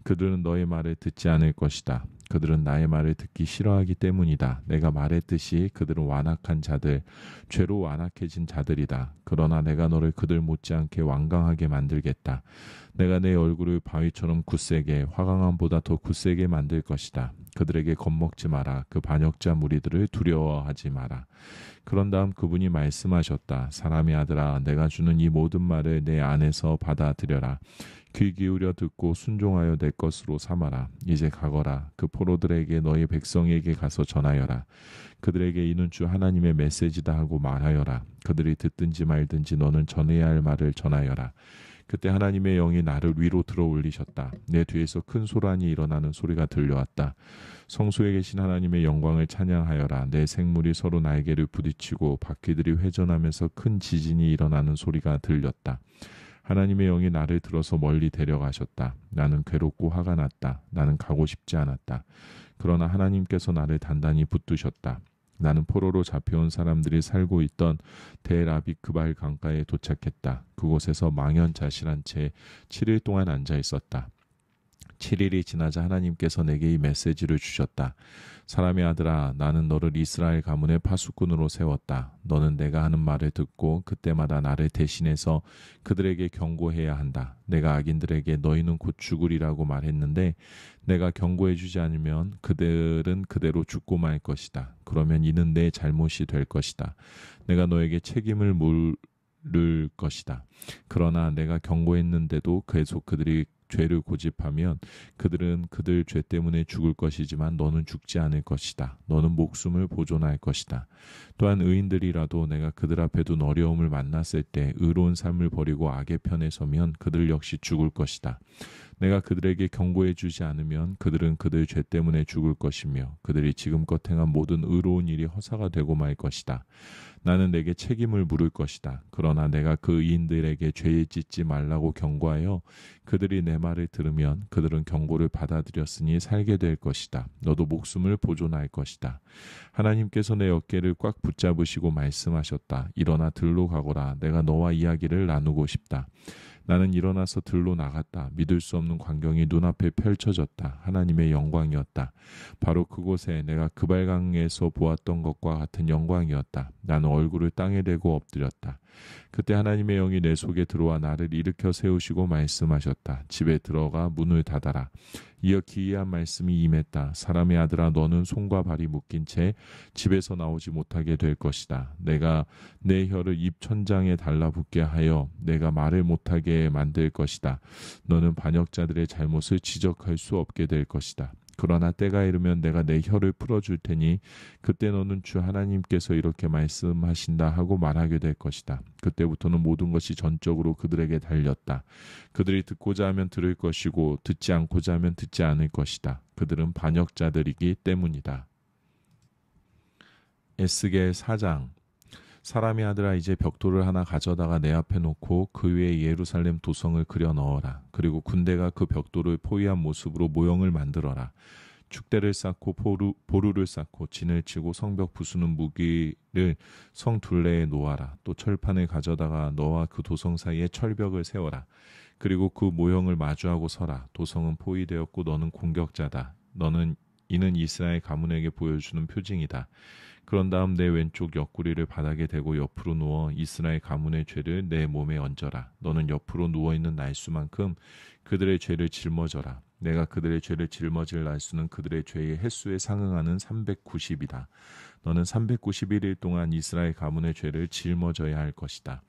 Speaker 1: 그들은 너의 말을 듣지 않을 것이다. 그들은 나의 말을 듣기 싫어하기 때문이다. 내가 말했듯이 그들은 완악한 자들, 죄로 완악해진 자들이다. 그러나 내가 너를 그들 못지않게 완강하게 만들겠다. 내가 내 얼굴을 바위처럼 굳세게, 화강암보다 더 굳세게 만들 것이다. 그들에게 겁먹지 마라. 그 반역자 무리들을 두려워하지 마라. 그런 다음 그분이 말씀하셨다. 사람의 아들아, 내가 주는 이 모든 말을 내 안에서 받아들여라. 귀 기울여 듣고 순종하여 내 것으로 삼아라. 이제 가거라. 그 포로들에게 너희 백성에게 가서 전하여라. 그들에게 이는 주 하나님의 메시지다 하고 말하여라. 그들이 듣든지 말든지 너는 전해야 할 말을 전하여라. 그때 하나님의 영이 나를 위로 들어 올리셨다. 내 뒤에서 큰 소란이 일어나는 소리가 들려왔다. 성소에 계신 하나님의 영광을 찬양하여라. 내 생물이 서로 날개를 부딪히고 바퀴들이 회전하면서 큰 지진이 일어나는 소리가 들렸다. 하나님의 영이 나를 들어서 멀리 데려가셨다. 나는 괴롭고 화가 났다. 나는 가고 싶지 않았다. 그러나 하나님께서 나를 단단히 붙드셨다. 나는 포로로 잡혀온 사람들이 살고 있던 델아비그발 강가에 도착했다. 그곳에서 망연자실한 채 7일 동안 앉아 있었다. 7일이 지나자 하나님께서 내게 이 메시지를 주셨다. 사람의 아들아, 나는 너를 이스라엘 가문의 파수꾼으로 세웠다. 너는 내가 하는 말을 듣고 그때마다 나를 대신해서 그들에게 경고해야 한다. 내가 악인들에게 너희는 곧 죽으리라고 말했는데 내가 경고해 주지 않으면 그들은 그대로 죽고 말 것이다. 그러면 이는 내 잘못이 될 것이다. 내가 너에게 책임을 물을 것이다. 그러나 내가 경고했는데도 계속 그들이 죄를 고집하면 그들은 그들 죄 때문에 죽을 것이지만 너는 죽지 않을 것이다. 너는 목숨을 보존할 것이다. 또한 의인들이라도 내가 그들 앞에 둔 어려움을 만났을 때 의로운 삶을 버리고 악의 편에 서면 그들 역시 죽을 것이다. 내가 그들에게 경고해 주지 않으면 그들은 그들 죄 때문에 죽을 것이며 그들이 지금껏 행한 모든 의로운 일이 허사가 되고 말 것이다. 나는 내게 책임을 물을 것이다. 그러나 내가 그 의인들에게 죄에 짓지 말라고 경고하여 그들이 내 말을 들으면 그들은 경고를 받아들였으니 살게 될 것이다. 너도 목숨을 보존할 것이다. 하나님께서 내 어깨를 꽉 붙잡으시고 말씀하셨다. 일어나 들로 가거라. 내가 너와 이야기를 나누고 싶다. 나는 일어나서 들로 나갔다. 믿을 수 없는 광경이 눈앞에 펼쳐졌다. 하나님의 영광이었다. 바로 그곳에 내가 그발강에서 보았던 것과 같은 영광이었다. 나는 얼굴을 땅에 대고 엎드렸다. 그때 하나님의 영이 내 속에 들어와 나를 일으켜 세우시고 말씀하셨다. 집에 들어가 문을 닫아라. 이어 기이한 말씀이 임했다. 사람의 아들아, 너는 손과 발이 묶인 채 집에서 나오지 못하게 될 것이다. 내가 내 혀를 입 천장에 달라붙게 하여 내가 말을 못하게 만들 것이다. 너는 반역자들의 잘못을 지적할 수 없게 될 것이다. 그러나 때가 이르면 내가 내 혀를 풀어줄 테니 그때 너는 주 하나님께서 이렇게 말씀하신다 하고 말하게 될 것이다. 그때부터는 모든 것이 전적으로 그들에게 달렸다. 그들이 듣고자 하면 들을 것이고 듣지 않고자 하면 듣지 않을 것이다. 그들은 반역자들이기 때문이다. 에스겔 4장. 사람의 아들아, 이제 벽돌을 하나 가져다가 내 앞에 놓고 그 위에 예루살렘 도성을 그려 넣어라. 그리고 군대가 그 벽돌을 포위한 모습으로 모형을 만들어라. 축대를 쌓고 보루를 쌓고 진을 치고 성벽 부수는 무기를 성 둘레에 놓아라. 또 철판을 가져다가 너와 그 도성 사이에 철벽을 세워라. 그리고 그 모형을 마주하고 서라. 도성은 포위되었고 너는 공격자다. 이는 이스라엘 가문에게 보여주는 표징이다. 그런 다음 내 왼쪽 옆구리를 바닥에 대고 옆으로 누워 이스라엘 가문의 죄를 내 몸에 얹어라. 너는 옆으로 누워있는 날수만큼 그들의 죄를 짊어져라. 내가 그들의 죄를 짊어질 날수는 그들의 죄의 횟수에 상응하는 390이다. 너는 391일 동안 이스라엘 가문의 죄를 짊어져야 할 것이다.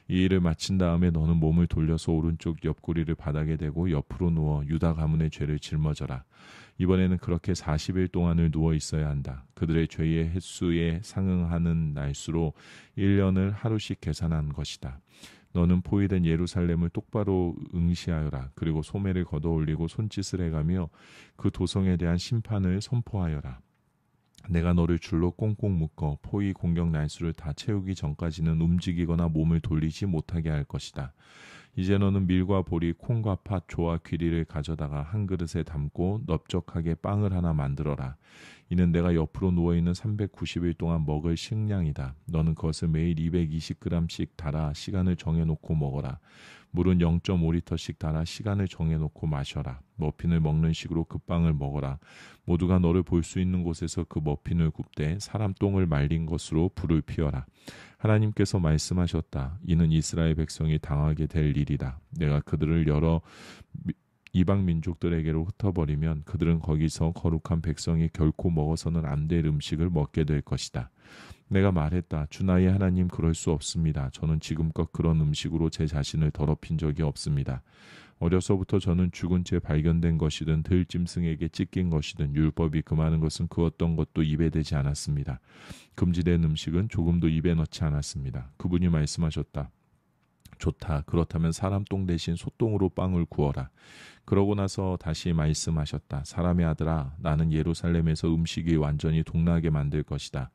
Speaker 1: 이 일을 마친 다음에 너는 몸을 돌려서 오른쪽 옆구리를 바닥에 대고 옆으로 누워 유다 가문의 죄를 짊어져라. 이번에는 그렇게 40일 동안을 누워 있어야 한다. 그들의 죄의 횟수에 상응하는 날수로 1년을 하루씩 계산한 것이다. 너는 포위된 예루살렘을 똑바로 응시하여라. 그리고 소매를 걷어올리고 손짓을 해가며 그 도성에 대한 심판을 선포하여라. 내가 너를 줄로 꽁꽁 묶어 포위 공격 날수를 다 채우기 전까지는 움직이거나 몸을 돌리지 못하게 할 것이다. 이제 너는 밀과 보리, 콩과 팥, 조와 귀리를 가져다가 한 그릇에 담고 넓적하게 빵을 하나 만들어라. 이는 내가 옆으로 누워있는 390일 동안 먹을 식량이다. 너는 그것을 매일 220g씩 달아 시간을 정해놓고 먹어라. 물은 0.5리터씩 달아 시간을 정해놓고 마셔라. 머핀을 먹는 식으로 그 빵을 먹어라. 모두가 너를 볼 수 있는 곳에서 그 머핀을 굽되 사람 똥을 말린 것으로 불을 피워라. 하나님께서 말씀하셨다. 이는 이스라엘 백성이 당하게 될 일이다. 내가 그들을 여러 이방 민족들에게로 흩어버리면 그들은 거기서 거룩한 백성이 결코 먹어서는 안 될 음식을 먹게 될 것이다. 내가 말했다. 주 나의 하나님, 그럴 수 없습니다. 저는 지금껏 그런 음식으로 제 자신을 더럽힌 적이 없습니다. 어려서부터 저는 죽은 채 발견된 것이든 들짐승에게 찢긴 것이든 율법이 금하는 것은 그 어떤 것도 입에 대지 않았습니다. 금지된 음식은 조금도 입에 넣지 않았습니다. 그분이 말씀하셨다. 좋다. 그렇다면 사람 똥 대신 소똥으로 빵을 구워라. 그러고 나서 다시 말씀하셨다. 사람의 아들아, 나는 예루살렘에서 음식이 완전히 동나게 만들 것이다.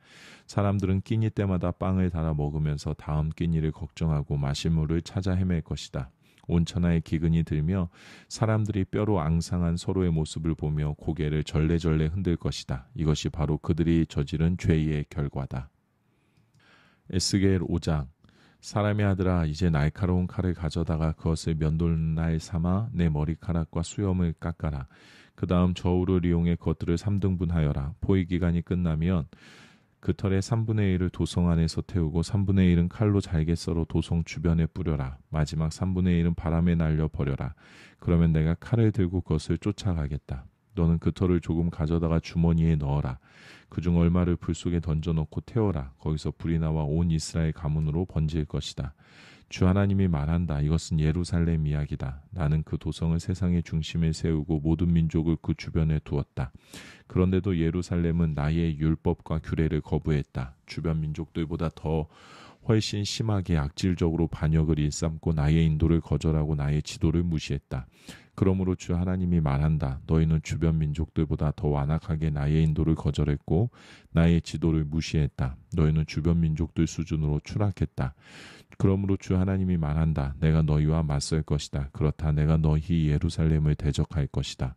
Speaker 1: 사람들은 끼니 때마다 빵을 달아 먹으면서 다음 끼니를 걱정하고 마실 물을 찾아 헤맬 것이다. 온 천하에 기근이 들며 사람들이 뼈로 앙상한 서로의 모습을 보며 고개를 절레절레 흔들 것이다. 이것이 바로 그들이 저지른 죄의 결과다. 에스겔 5장. 사람의 아들아, 이제 날카로운 칼을 가져다가 그것을 면돌날 삼아 내 머리카락과 수염을 깎아라. 그 다음 저울을 이용해 그것들을 3등분하여라. 포위 기간이 끝나면 그 털의 3분의 1을 도성 안에서 태우고 3분의 1은 칼로 잘게 썰어 도성 주변에 뿌려라. 마지막 3분의 1은 바람에 날려 버려라. 그러면 내가 칼을 들고 그것을 쫓아가겠다. 너는 그 털을 조금 가져다가 주머니에 넣어라. 그중 얼마를 불 속에 던져놓고 태워라. 거기서 불이 나와 온 이스라엘 가문으로 번질 것이다. 주 하나님이 말한다. 이것은 예루살렘 이야기다. 나는 그 도성을 세상의 중심에 세우고 모든 민족을 그 주변에 두었다. 그런데도 예루살렘은 나의 율법과 규례를 거부했다. 주변 민족들보다 더 훨씬 심하게 악질적으로 반역을 일삼고 나의 인도를 거절하고 나의 지도를 무시했다. 그러므로 주 하나님이 말한다. 너희는 주변 민족들보다 더 완악하게 나의 인도를 거절했고 나의 지도를 무시했다. 너희는 주변 민족들 수준으로 추락했다. 그러므로 주 하나님이 말한다. 내가 너희와 맞설 것이다. 그렇다. 내가 너희 예루살렘을 대적할 것이다.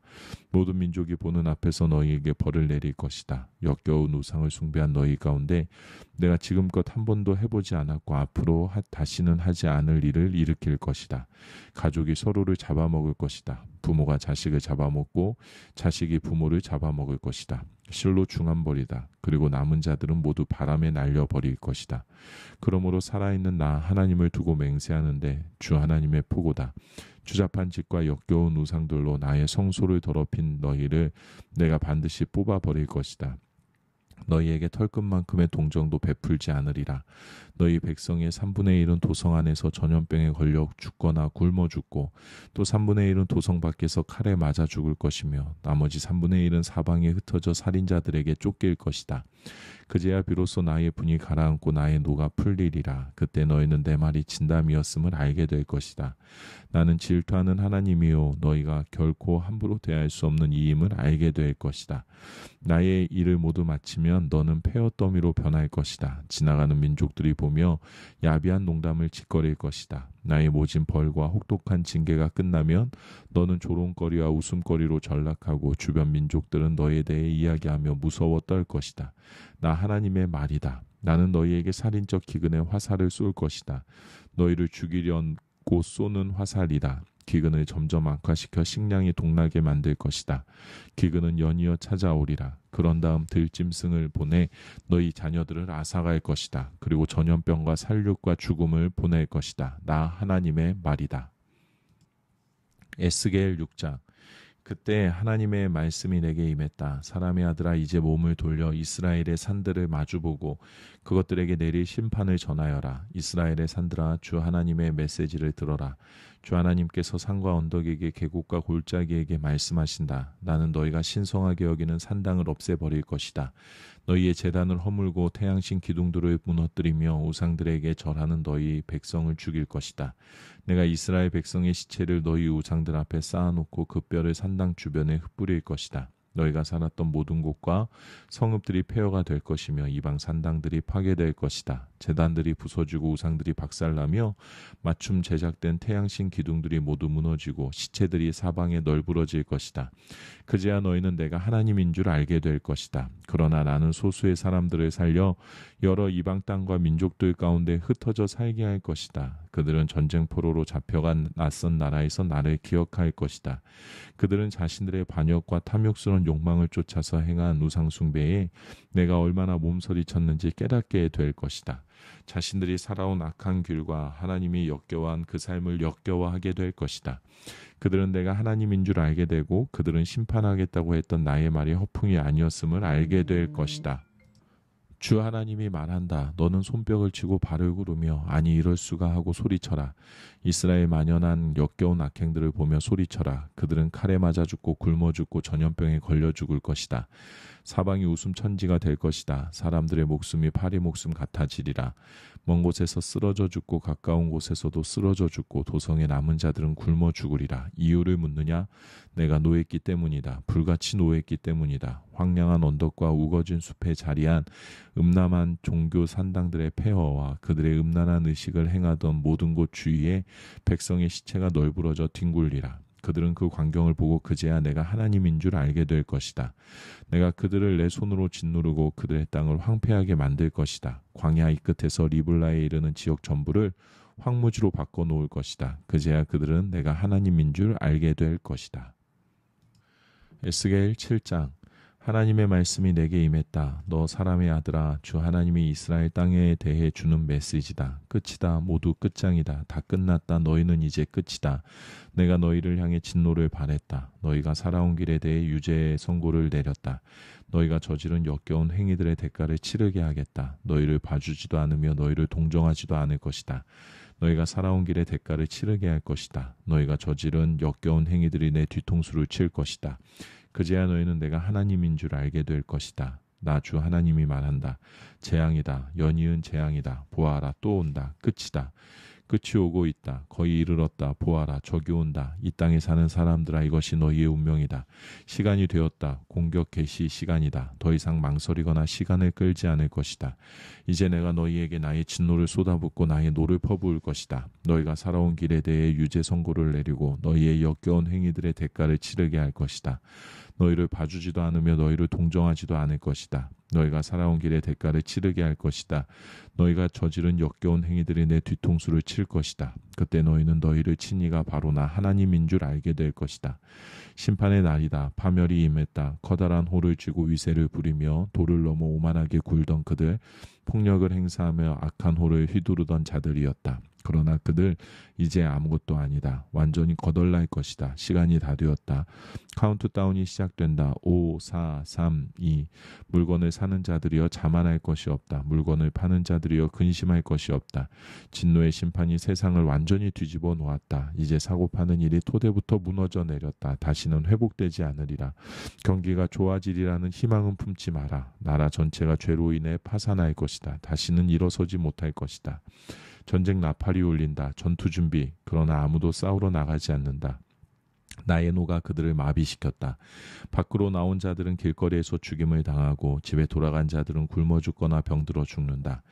Speaker 1: 모든 민족이 보는 앞에서 너희에게 벌을 내릴 것이다. 역겨운 우상을 숭배한 너희 가운데 내가 지금껏 한 번도 해보지 않았고 앞으로 다시는 하지 않을 일을 일으킬 것이다. 가족이 서로를 잡아먹을 것이다. 부모가 자식을 잡아먹고 자식이 부모를 잡아먹을 것이다. 실로 중한벌이다. 그리고 남은 자들은 모두 바람에 날려버릴 것이다. 그러므로 살아있는 나 하나님을 두고 맹세하는데 주 하나님의 포고다. 추잡한 짓과 역겨운 우상들로 나의 성소를 더럽힌 너희를 내가 반드시 뽑아버릴 것이다. 너희에게 털끝만큼의 동정도 베풀지 않으리라. 너희 백성의 3분의 1은 도성 안에서 전염병에 걸려 죽거나 굶어 죽고 또 3분의 1은 도성 밖에서 칼에 맞아 죽을 것이며 나머지 3분의 1은 사방에 흩어져 살인자들에게 쫓길 것이다. 그제야 비로소 나의 분이 가라앉고 나의 노가 풀리리라. 그때 너희는 내 말이 진담이었음을 알게 될 것이다. 나는 질투하는 하나님이요 너희가 결코 함부로 대할 수 없는 이임을 알게 될 것이다. 나의 일을 모두 마치면 너는 폐허더미로 변할 것이다. 지나가는 민족들이 보며 야비한 농담을 짓거릴 것이다. 나의 모진 벌과 혹독한 징계가 끝나면 너는 조롱거리와 웃음거리로 전락하고 주변 민족들은 너희에 대해 이야기하며 무서워 떨 것이다. 나 하나님의 말이다. 나는 너희에게 살인적 기근의 화살을 쏠 것이다. 너희를 죽이려고 쏘는 화살이다. 기근을 점점 악화시켜 식량이 동나게 만들 것이다. 기근은 연이어 찾아오리라. 그런 다음 들짐승을 보내 너희 자녀들을 앗아갈 것이다. 그리고 전염병과 살육과 죽음을 보낼 것이다. 나 하나님의 말이다. 에스겔 6장. 그때 하나님의 말씀이 내게 임했다. 사람의 아들아 이제 몸을 돌려 이스라엘의 산들을 마주보고 그것들에게 내릴 심판을 전하여라. 이스라엘의 산들아 주 하나님의 메시지를 들어라. 주 하나님께서 산과 언덕에게 계곡과 골짜기에게 말씀하신다. 나는 너희가 신성하게 여기는 산당을 없애버릴 것이다. 너희의 제단을 허물고 태양신 기둥들을 무너뜨리며 우상들에게 절하는 너희 백성을 죽일 것이다. 내가 이스라엘 백성의 시체를 너희 우상들 앞에 쌓아놓고 그 뼈를 산당 주변에 흩뿌릴 것이다. 너희가 살았던 모든 곳과 성읍들이 폐허가 될 것이며 이방 산당들이 파괴될 것이다. 제단들이 부서지고 우상들이 박살나며 맞춤 제작된 태양신 기둥들이 모두 무너지고 시체들이 사방에 널브러질 것이다. 그제야 너희는 내가 하나님인 줄 알게 될 것이다. 그러나 나는 소수의 사람들을 살려 여러 이방 땅과 민족들 가운데 흩어져 살게 할 것이다. 그들은 전쟁포로로 잡혀간 낯선 나라에서 나를 기억할 것이다. 그들은 자신들의 반역과 탐욕스러운 욕망을 쫓아서 행한 우상 숭배에 내가 얼마나 몸서리쳤는지 깨닫게 될 것이다. 자신들이 살아온 악한 길과 하나님이 역겨워한 그 삶을 역겨워하게 될 것이다. 그들은 내가 하나님인 줄 알게 되고 그들은 심판하겠다고 했던 나의 말이 허풍이 아니었음을 알게 될 것이다. 주 하나님이 말한다. 너는 손뼉을 치고 발을 구르며 아니 이럴 수가 하고 소리쳐라. 이스라엘 만연한 역겨운 악행들을 보며 소리쳐라. 그들은 칼에 맞아 죽고 굶어 죽고 전염병에 걸려 죽을 것이다. 사방이 웃음천지가 될 것이다. 사람들의 목숨이 파리 목숨 같아지리라. 먼 곳에서 쓰러져 죽고 가까운 곳에서도 쓰러져 죽고 도성에 남은 자들은 굶어 죽으리라. 이유를 묻느냐? 내가 노했기 때문이다. 불같이 노했기 때문이다. 황량한 언덕과 우거진 숲에 자리한 음란한 종교 산당들의 폐허와 그들의 음란한 의식을 행하던 모든 곳 주위에 백성의 시체가 널브러져 뒹굴리라. 그들은 그 광경을 보고 그제야 내가 하나님인 줄 알게 될 것이다. 내가 그들을 내 손으로 짓누르고 그들의 땅을 황폐하게 만들 것이다. 광야 이 끝에서 리블라에 이르는 지역 전부를 황무지로 바꿔놓을 것이다. 그제야 그들은 내가 하나님인 줄 알게 될 것이다. 에스겔 7장. 하나님의 말씀이 내게 임했다. 너 사람의 아들아, 주 하나님이 이스라엘 땅에 대해 주는 메시지다. 끝이다. 모두 끝장이다. 다 끝났다. 너희는 이제 끝이다. 내가 너희를 향해 진노를 발했다. 너희가 살아온 길에 대해 유죄의 선고를 내렸다. 너희가 저지른 역겨운 행위들의 대가를 치르게 하겠다. 너희를 봐주지도 않으며 너희를 동정하지도 않을 것이다. 너희가 살아온 길의 대가를 치르게 할 것이다. 너희가 저지른 역겨운 행위들이 내 뒤통수를 칠 것이다. 그제야 너희는 내가 하나님인 줄 알게 될 것이다. 나 주 하나님이 말한다. 재앙이다. 연이은 재앙이다. 보아라 또 온다. 끝이다. 끝이 오고 있다. 거의 이르렀다. 보아라, 적이 온다. 이 땅에 사는 사람들아, 이것이 너희의 운명이다. 시간이 되었다. 공격 개시 시간이다. 더 이상 망설이거나 시간을 끌지 않을 것이다. 이제 내가 너희에게 나의 진노를 쏟아붓고 나의 노를 퍼부을 것이다. 너희가 살아온 길에 대해 유죄 선고를 내리고 너희의 역겨운 행위들의 대가를 치르게 할 것이다. 너희를 봐주지도 않으며 너희를 동정하지도 않을 것이다. 너희가 살아온 길의 대가를 치르게 할 것이다. 너희가 저지른 역겨운 행위들이 내 뒤통수를 칠 것이다. 그때 너희는 너희를 친이가 바로 나 하나님인 줄 알게 될 것이다. 심판의 날이다. 파멸이 임했다. 커다란 호를 쥐고 위세를 부리며 도를 넘어 오만하게 굴던 그들, 폭력을 행사하며 악한 호를 휘두르던 자들이었다. 그러나 그들 이제 아무것도 아니다. 완전히 거덜날 것이다. 시간이 다 되었다. 카운트다운이 시작된다. 5, 4, 3, 2. 물건을 사는 자들이여 자만할 것이 없다. 물건을 파는 자들이여 근심할 것이 없다. 진노의 심판이 세상을 완전히 뒤집어 놓았다. 이제 사고 파는 일이 토대부터 무너져 내렸다. 다시는 회복되지 않으리라. 경기가 좋아지리라는 희망은 품지 마라. 나라 전체가 죄로 인해 파산할 것이다. 다시는 일어서지 못할 것이다. 전쟁 나팔이 울린다. 전투 준비. 그러나 아무도 싸우러 나가지 않는다. 나의 노가 그들을 마비시켰다. 밖으로 나온 자들은 길거리에서 죽임을 당하고 집에 돌아간 자들은 굶어 죽거나 병들어 죽는다.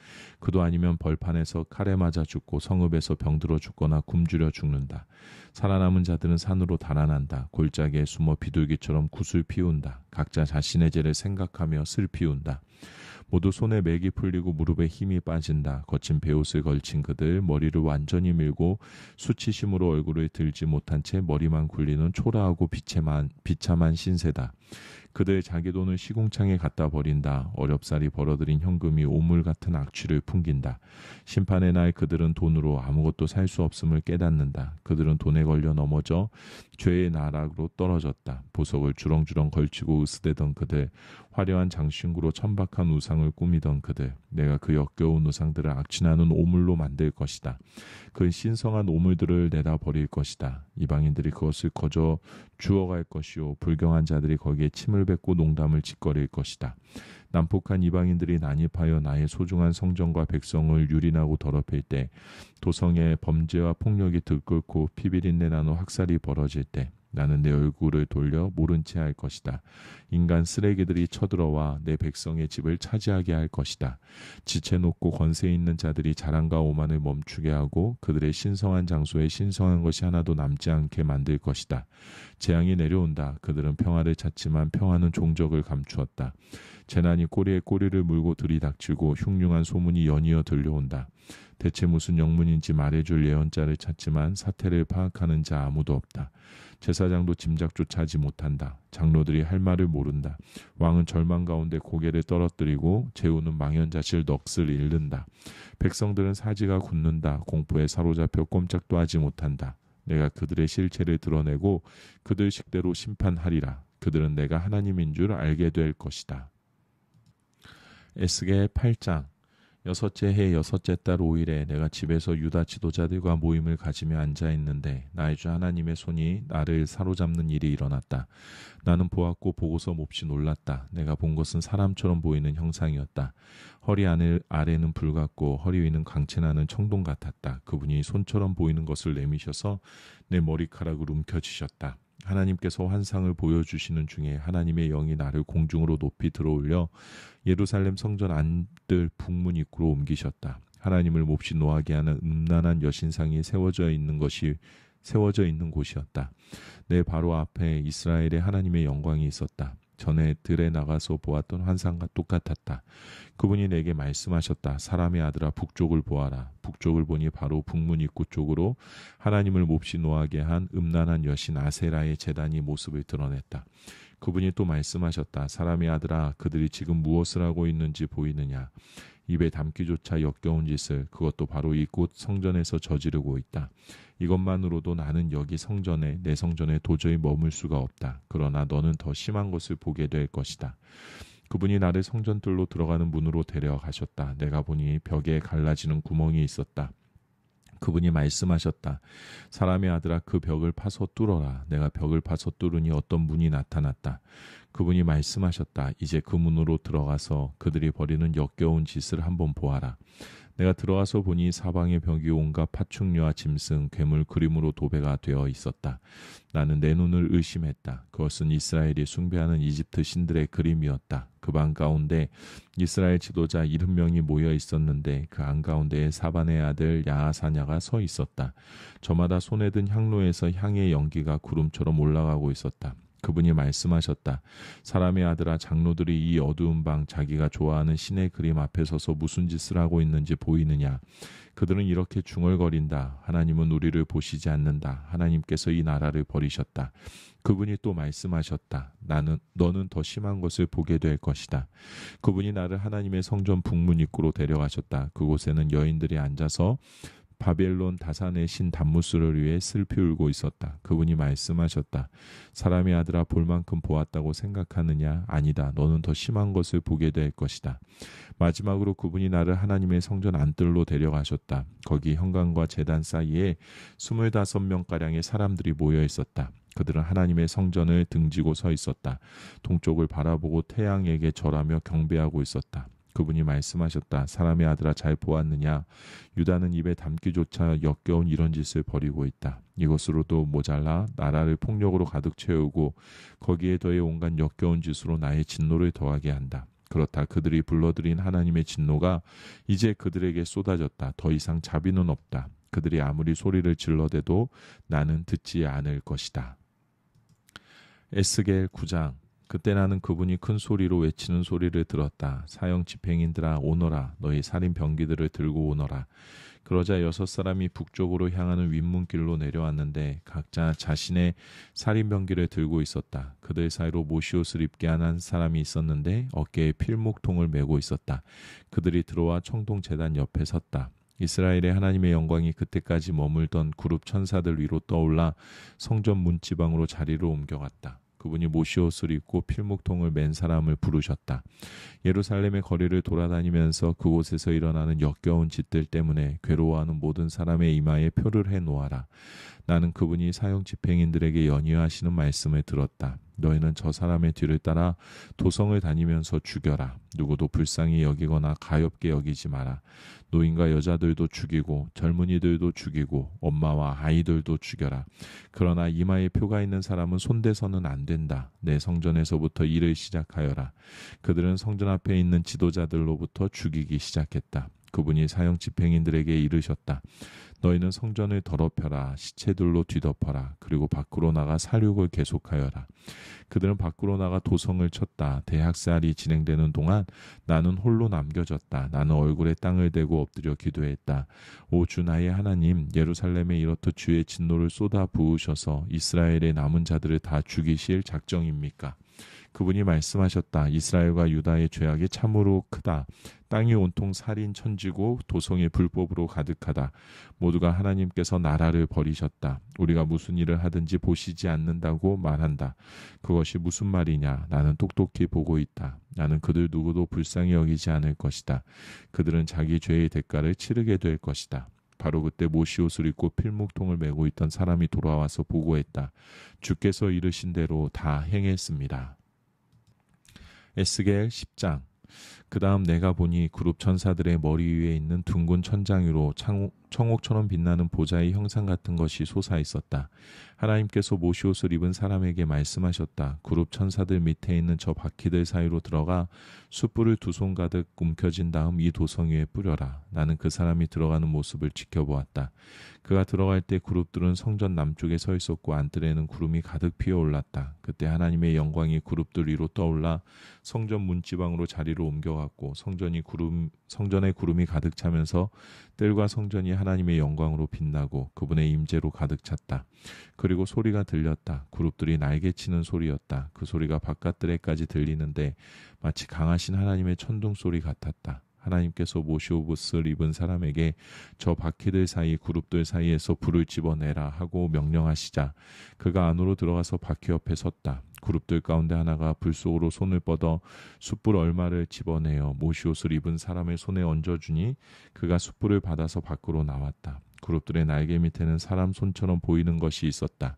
Speaker 1: 그도 아니면 벌판에서 칼에 맞아 죽고 성읍에서 병들어 죽거나 굶주려 죽는다. 살아남은 자들은 산으로 달아난다. 골짜기에 숨어 비둘기처럼 굿을 피운다. 각자 자신의 죄를 생각하며 슬피운다. 모두 손에 맥이 풀리고 무릎에 힘이 빠진다. 거친 베옷을 걸친 그들, 머리를 완전히 밀고 수치심으로 얼굴을 들지 못한 채 머리만 굴리는 초라하고 비참한 신세다. 그들 자기 돈을 시궁창에 갖다 버린다. 어렵사리 벌어들인 현금이 오물 같은 악취를 풍긴다. 심판의 날 그들은 돈으로 아무것도 살 수 없음을 깨닫는다. 그들은 돈에 걸려 넘어져 죄의 나락으로 떨어졌다. 보석을 주렁주렁 걸치고 으스대던 그들, 화려한 장신구로 천박한 우상을 꾸미던 그들, 내가 그 역겨운 우상들을 악취나는 오물로 만들 것이다. 그 신성한 오물들을 내다 버릴 것이다. 이방인들이 그것을 거저 주워갈 것이요, 불경한 자들이 거기에 침을 뱉고 농담을 짓거릴 것이다. 난폭한 이방인들이 난입하여 나의 소중한 성전과 백성을 유린하고 더럽힐 때, 도성의 범죄와 폭력이 들끓고 피비린내 나는 확살이 벌어질 때, 나는 내 얼굴을 돌려 모른 채 할 것이다. 인간 쓰레기들이 쳐들어와 내 백성의 집을 차지하게 할 것이다. 지체높고 권세 있는 자들이 자랑과 오만을 멈추게 하고 그들의 신성한 장소에 신성한 것이 하나도 남지 않게 만들 것이다. 재앙이 내려온다. 그들은 평화를 찾지만 평화는 종적을 감추었다. 재난이 꼬리에 꼬리를 물고 들이닥치고 흉흉한 소문이 연이어 들려온다. 대체 무슨 영문인지 말해줄 예언자를 찾지만 사태를 파악하는 자 아무도 없다. 제사장도 짐작조차 하지 못한다. 장로들이 할 말을 모른다. 왕은 절망 가운데 고개를 떨어뜨리고 제후는 망연자실 넋을 잃는다. 백성들은 사지가 굳는다. 공포에 사로잡혀 꼼짝도 하지 못한다. 내가 그들의 실체를 드러내고 그들 식대로 심판하리라. 그들은 내가 하나님인 줄 알게 될 것이다. 에스겔 8장. 여섯째 해 여섯째 달 5일에 내가 집에서 유다 지도자들과 모임을 가지며 앉아 있는데 나의 주 하나님의 손이 나를 사로잡는 일이 일어났다. 나는 보았고 보고서 몹시 놀랐다. 내가 본 것은 사람처럼 보이는 형상이었다. 허리 아래는 불 같고 허리 위는 광채나는 청동 같았다. 그분이 손처럼 보이는 것을 내미셔서 내 머리카락을 움켜쥐셨다. 하나님께서 환상을 보여주시는 중에 하나님의 영이 나를 공중으로 높이 들어올려 예루살렘 성전 안뜰 북문 입구로 옮기셨다. 하나님을 몹시 노하게 하는 음란한 여신상이 세워져 있는 곳이었다. 내 바로 앞에 이스라엘의 하나님의 영광이 있었다. 전에 들에 나가서 보았던 환상과 똑같았다. 그분이 내게 말씀하셨다. 사람의 아들아, 북쪽을 보아라. 북쪽을 보니 바로 북문 입구 쪽으로 하나님을 몹시 노하게 한 음란한 여신 아세라의 제단이 모습을 드러냈다. 그분이 또 말씀하셨다. 사람의 아들아, 그들이 지금 무엇을 하고 있는지 보이느냐? 입에 담기조차 역겨운 짓을, 그것도 바로 이곳 성전에서 저지르고 있다. 이것만으로도 나는 여기 성전에, 내 성전에 도저히 머물 수가 없다. 그러나 너는 더 심한 것을 보게 될 것이다. 그분이 나를 성전뜰로 들어가는 문으로 데려가셨다. 내가 보니 벽에 갈라지는 구멍이 있었다. 그분이 말씀하셨다. 사람의 아들아, 그 벽을 파서 뚫어라. 내가 벽을 파서 뚫으니 어떤 문이 나타났다. 그분이 말씀하셨다. 이제 그 문으로 들어가서 그들이 벌이는 역겨운 짓을 한번 보아라. 내가 들어와서 보니 사방의 벽이 온갖 파충류와 짐승, 괴물 그림으로 도배가 되어 있었다. 나는 내 눈을 의심했다. 그것은 이스라엘이 숭배하는 이집트 신들의 그림이었다. 그 방 가운데 이스라엘 지도자 70명이 모여 있었는데 그 안가운데에 사반의 아들 야하사냐가 서 있었다. 저마다 손에 든 향로에서 향의 연기가 구름처럼 올라가고 있었다. 그분이 말씀하셨다. 사람의 아들아, 장로들이 이 어두운 방 자기가 좋아하는 신의 그림 앞에 서서 무슨 짓을 하고 있는지 보이느냐. 그들은 이렇게 중얼거린다. 하나님은 우리를 보시지 않는다. 하나님께서 이 나라를 버리셨다. 그분이 또 말씀하셨다. 너는 더 심한 것을 보게 될 것이다. 그분이 나를 하나님의 성전 북문 입구로 데려가셨다. 그곳에는 여인들이 앉아서 바벨론 다산의 신 담무스를 위해 슬피 울고 있었다. 그분이 말씀하셨다. 사람의 아들아, 볼 만큼 보았다고 생각하느냐? 아니다. 너는 더 심한 것을 보게 될 것이다. 마지막으로 그분이 나를 하나님의 성전 안뜰로 데려가셨다. 거기 현관과 제단 사이에 25명가량의 사람들이 모여 있었다. 그들은 하나님의 성전을 등지고 서 있었다. 동쪽을 바라보고 태양에게 절하며 경배하고 있었다. 그분이 말씀하셨다. 사람의 아들아, 잘 보았느냐? 유다는 입에 담기조차 역겨운 이런 짓을 벌이고 있다. 이것으로도 모자라 나라를 폭력으로 가득 채우고 거기에 더해 온갖 역겨운 짓으로 나의 진노를 더하게 한다. 그렇다. 그들이 불러들인 하나님의 진노가 이제 그들에게 쏟아졌다. 더 이상 자비는 없다. 그들이 아무리 소리를 질러대도 나는 듣지 않을 것이다. 에스겔 9장. 그때 나는 그분이 큰 소리로 외치는 소리를 들었다. 사형 집행인들아, 오너라. 너희 살인 병기들을 들고 오너라. 그러자 6사람이 북쪽으로 향하는 윗문길로 내려왔는데 각자 자신의 살인 병기를 들고 있었다. 그들 사이로 모시옷을 입게 한 사람이 있었는데 어깨에 필목통을 메고 있었다. 그들이 들어와 청동 제단 옆에 섰다. 이스라엘의 하나님의 영광이 그때까지 머물던 그룹 천사들 위로 떠올라 성전 문지방으로 자리를 옮겨갔다. 그분이 모시옷을 입고 필목통을 맨 사람을 부르셨다. 예루살렘의 거리를 돌아다니면서 그곳에서 일어나는 역겨운 짓들 때문에 괴로워하는 모든 사람의 이마에 표를 해놓아라. 나는 그분이 사형 집행인들에게 연이하시는 말씀을 들었다. 너희는 저 사람의 뒤를 따라 도성을 다니면서 죽여라. 누구도 불쌍히 여기거나 가엾게 여기지 마라. 노인과 여자들도 죽이고 젊은이들도 죽이고 엄마와 아이들도 죽여라. 그러나 이마에 표가 있는 사람은 손대서는 안 된다. 내 성전에서부터 일을 시작하여라. 그들은 성전 앞에 있는 지도자들로부터 죽이기 시작했다. 그분이 사형 집행인들에게 이르셨다. 너희는 성전을 더럽혀라. 시체들로 뒤덮어라. 그리고 밖으로 나가 살육을 계속하여라. 그들은 밖으로 나가 도성을 쳤다. 대학살이 진행되는 동안 나는 홀로 남겨졌다. 나는 얼굴에 땅을 대고 엎드려 기도했다. 오 주 나의 하나님, 예루살렘에 이렇듯 주의 진노를 쏟아 부으셔서 이스라엘의 남은 자들을 다 죽이실 작정입니까? 그분이 말씀하셨다. 이스라엘과 유다의 죄악이 참으로 크다. 땅이 온통 살인 천지고 도성이 불법으로 가득하다. 모두가 하나님께서 나라를 버리셨다. 우리가 무슨 일을 하든지 보시지 않는다고 말한다. 그것이 무슨 말이냐? 나는 똑똑히 보고 있다. 나는 그들 누구도 불쌍히 여기지 않을 것이다. 그들은 자기 죄의 대가를 치르게 될 것이다. 바로 그때 모시옷을 입고 필목통을 메고 있던 사람이 돌아와서 보고했다. 주께서 이르신 대로 다 행했습니다. 에스겔 10장. 그 다음 내가 보니 그룹 천사들의 머리 위에 있는 둥근 천장 위로 청옥처럼 빛나는 보좌의 형상 같은 것이 솟아 있었다. 하나님께서 모시옷을 입은 사람에게 말씀하셨다. 그룹 천사들 밑에 있는 저 바퀴들 사이로 들어가 숯불을 2손 가득 움켜진 다음 이 도성 위에 뿌려라. 나는 그 사람이 들어가는 모습을 지켜보았다. 그가 들어갈 때 그룹들은 성전 남쪽에 서 있었고 안뜰에는 구름이 가득 피어올랐다. 그때 하나님의 영광이 그룹들 위로 떠올라 성전 문지방으로 자리를 옮겨갔고 성전에 구름이 가득 차면서 뜰과 성전이 하나님의 영광으로 빛나고 그분의 임재로 가득 찼다. 그리고 소리가 들렸다. 그룹들이 날개치는 소리였다. 그 소리가 바깥뜰에까지 들리는데 마치 강하신 하나님의 천둥 소리 같았다. 하나님께서 모시옷을 입은 사람에게 저 바퀴들 사이 그룹들 사이에서 불을 집어내라 하고 명령하시자 그가 안으로 들어가서 바퀴 옆에 섰다. 그룹들 가운데 하나가 불 속으로 손을 뻗어 숯불 얼마를 집어내어 모시옷을 입은 사람의 손에 얹어주니 그가 숯불을 받아서 밖으로 나왔다. 그룹들의 날개 밑에는 사람 손처럼 보이는 것이 있었다.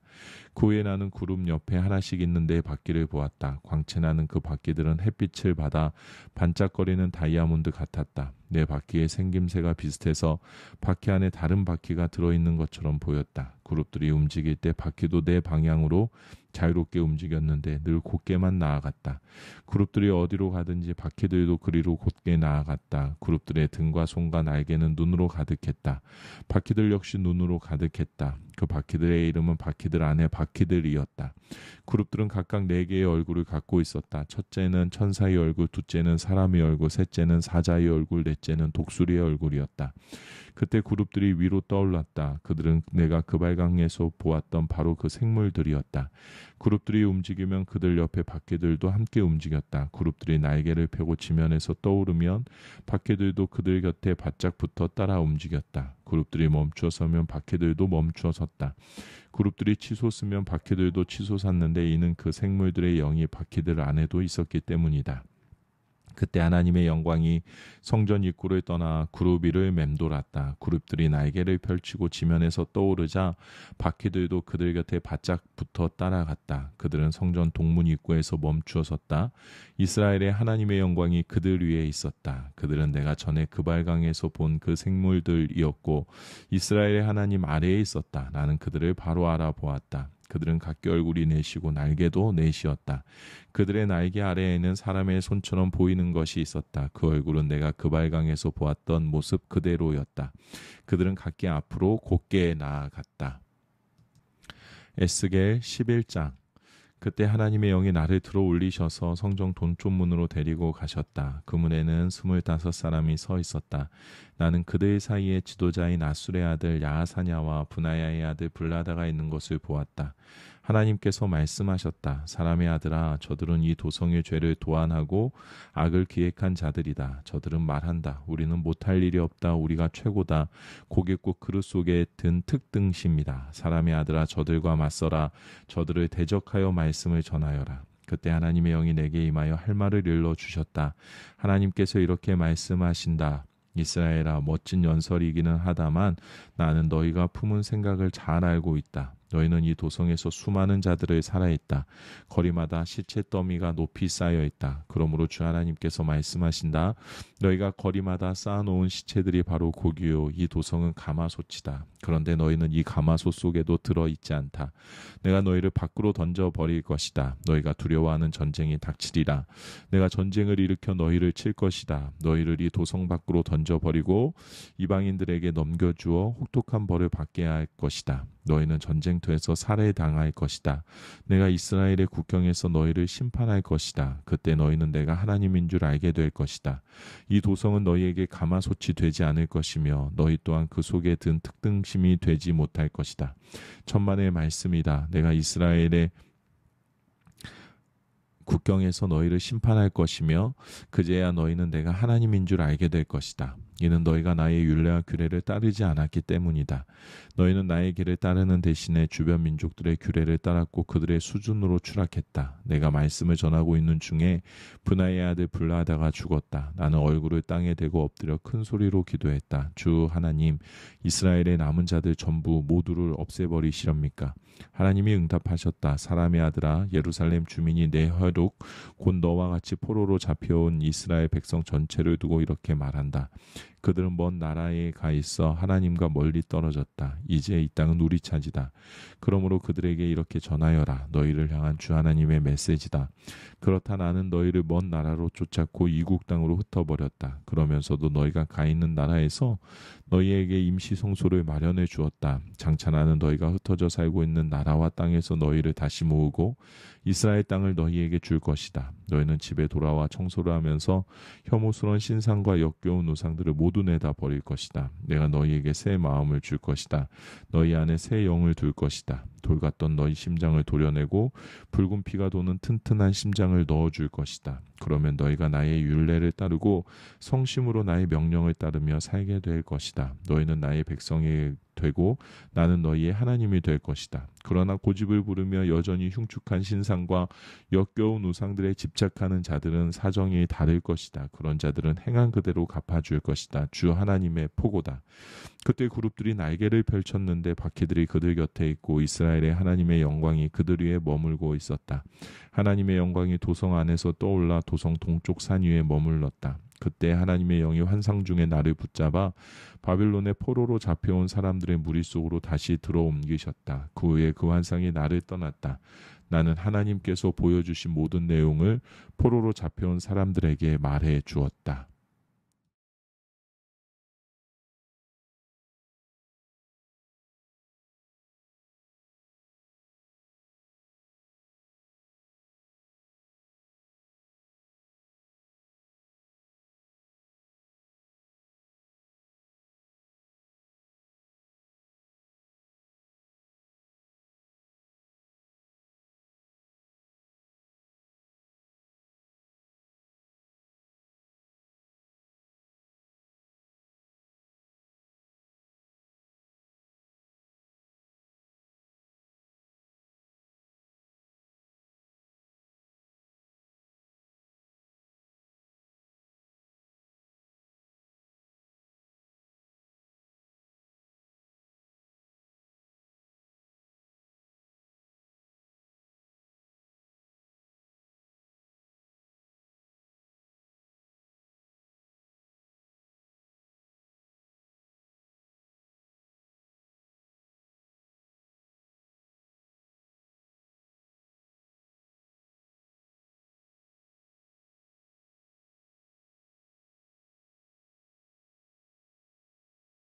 Speaker 1: 그 후에 나는 그룹 옆에 하나씩 있는 데 바퀴를 보았다. 광채나는 그 바퀴들은 햇빛을 받아 반짝거리는 다이아몬드 같았다. 내 바퀴의 생김새가 비슷해서 바퀴 안에 다른 바퀴가 들어있는 것처럼 보였다. 그룹들이 움직일 때 바퀴도 내 방향으로 자유롭게 움직였는데 늘 곧게만 나아갔다. 그룹들이 어디로 가든지 바퀴들도 그리로 곧게 나아갔다. 그룹들의 등과 손과 날개는 눈으로 가득했다. 바퀴들 역시 눈으로 가득했다. 그 바퀴들의 이름은 바퀴들 안에 바퀴들이었다. 그룹들은 각각 4개의 얼굴을 갖고 있었다. 첫째는 천사의 얼굴, 둘째는 사람의 얼굴, 셋째는 사자의 얼굴, 넷째는 독수리의 얼굴이었다. 그때 그룹들이 위로 떠올랐다. 그들은 내가 그발강에서 보았던 바로 그 생물들이었다. 그룹들이 움직이면 그들 옆에 바퀴들도 함께 움직였다. 그룹들이 날개를 펴고 지면에서 떠오르면 바퀴들도 그들 곁에 바짝 붙어 따라 움직였다. 그룹들이 멈추어 서면 바퀴들도 멈추어 섰다. 그룹들이 치솟으면 바퀴들도 치솟았는데 이는 그 생물들의 영이 바퀴들 안에도 있었기 때문이다. 그때 하나님의 영광이 성전 입구를 떠나 그룹 위를 맴돌았다. 그룹들이 날개를 펼치고 지면에서 떠오르자 바퀴들도 그들 곁에 바짝 붙어 따라갔다. 그들은 성전 동문 입구에서 멈추어 섰다. 이스라엘의 하나님의 영광이 그들 위에 있었다. 그들은 내가 전에 그발강에서 본 그 생물들이었고 이스라엘의 하나님 아래에 있었다. 나는 그들을 바로 알아보았다. 그들은 각기 얼굴이 넷이고 날개도 넷이었다. 그들의 날개 아래에는 사람의 손처럼 보이는 것이 있었다. 그 얼굴은 내가 그발강에서 보았던 모습 그대로였다. 그들은 각기 앞으로 곧게 나아갔다. 에스겔 11장. 그때 하나님의 영이 나를 들어 올리셔서 성전 동쪽문으로 데리고 가셨다. 그 문에는 25사람이 서 있었다. 나는 그들 사이에 지도자인 아술의 아들 야하사냐와 분하야의 아들 블라다가 있는 것을 보았다. 하나님께서 말씀하셨다. 사람의 아들아, 저들은 이 도성의 죄를 도안하고 악을 기획한 자들이다. 저들은 말한다. 우리는 못할 일이 없다. 우리가 최고다. 고깃국 그릇 속에 든 특등심이다. 사람의 아들아, 저들과 맞서라. 저들을 대적하여 말씀을 전하여라. 그때 하나님의 영이 내게 임하여 할 말을 일러 주셨다. 하나님께서 이렇게 말씀하신다. 이스라엘아, 멋진 연설이기는 하다만 나는 너희가 품은 생각을 잘 알고 있다. 너희는 이 도성에서 수많은 자들을 살아있다. 거리마다 시체 더미가 높이 쌓여 있다. 그러므로 주 하나님께서 말씀하신다. 너희가 거리마다 쌓아놓은 시체들이 바로 고기요. 이 도성은 가마솥이다. 그런데 너희는 이 가마솥 속에도 들어있지 않다. 내가 너희를 밖으로 던져버릴 것이다. 너희가 두려워하는 전쟁이 닥치리라. 내가 전쟁을 일으켜 너희를 칠 것이다. 너희를 이 도성 밖으로 던져버리고 이방인들에게 넘겨주어 혹독한 벌을 받게 할 것이다. 너희는 전쟁터에서 살해당할 것이다. 내가 이스라엘의 국경에서 너희를 심판할 것이다. 그때 너희는 내가 하나님인 줄 알게 될 것이다. 이 도성은 너희에게 가마솥이 되지 않을 것이며 너희 또한 그 속에 든 특등심이 되지 못할 것이다. 천만의 말씀이다. 내가 이스라엘의 국경에서 너희를 심판할 것이며 그제야 너희는 내가 하나님인 줄 알게 될 것이다. 이는 너희가 나의 율례와 규례를 따르지 않았기 때문이다. 너희는 나의 길을 따르는 대신에 주변 민족들의 규례를 따랐고 그들의 수준으로 추락했다. 내가 말씀을 전하고 있는 중에 분하의 아들 블라다가 죽었다. 나는 얼굴을 땅에 대고 엎드려 큰 소리로 기도했다. 주 하나님, 이스라엘의 남은 자들 전부 모두를 없애버리시렵니까? 하나님이 응답하셨다. 사람의 아들아, 예루살렘 주민이 내 혈육 곧 너와 같이 포로로 잡혀온 이스라엘 백성 전체를 두고 이렇게 말한다. 그들은 먼 나라에 가 있어 하나님과 멀리 떨어졌다. 이제 이 땅은 우리 차지다. 그러므로 그들에게 이렇게 전하여라. 너희를 향한 주 하나님의 메시지다. 그렇다 나는 너희를 먼 나라로 쫓았고 이국 땅으로 흩어버렸다. 그러면서도 너희가 가 있는 나라에서 너희에게 임시 성소를 마련해 주었다. 장차 나는 너희가 흩어져 살고 있는 나라와 땅에서 너희를 다시 모으고 이스라엘 땅을 너희에게 줄 것이다. 너희는 집에 돌아와 청소를 하면서 혐오스러운 신상과 역겨운 우상들을 모두 내다 버릴 것이다. 내가 너희에게 새 마음을 줄 것이다. 너희 안에 새 영을 둘 것이다. 돌같던 너희 심장을 도려내고 붉은 피가 도는 튼튼한 심장을 넣어줄 것이다. 그러면 너희가 나의 율례를 따르고 성심으로 나의 명령을 따르며 살게 될 것이다. 너희는 나의 백성이 되고 나는 너희의 하나님이 될 것이다. 그러나 고집을 부르며 여전히 흉측한 신상과 역겨운 우상들에 집착하는 자들은 사정이 다를 것이다. 그런 자들은 행한 그대로 갚아줄 것이다. 주 하나님의 포고다. 그때 그룹들이 날개를 펼쳤는데 바퀴들이 그들 곁에 있고 이스라엘의 하나님의 영광이 그들 위에 머물고 있었다. 하나님의 영광이 도성 안에서 떠올라 도성 동쪽 산 위에 머물렀다. 그때 하나님의 영이 환상 중에 나를 붙잡아 바빌론의 포로로 잡혀온 사람들의 무리 속으로 다시 들어옮기셨다. 그 후에 그 환상이 나를 떠났다. 나는 하나님께서 보여주신 모든 내용을 포로로 잡혀온 사람들에게 말해 주었다.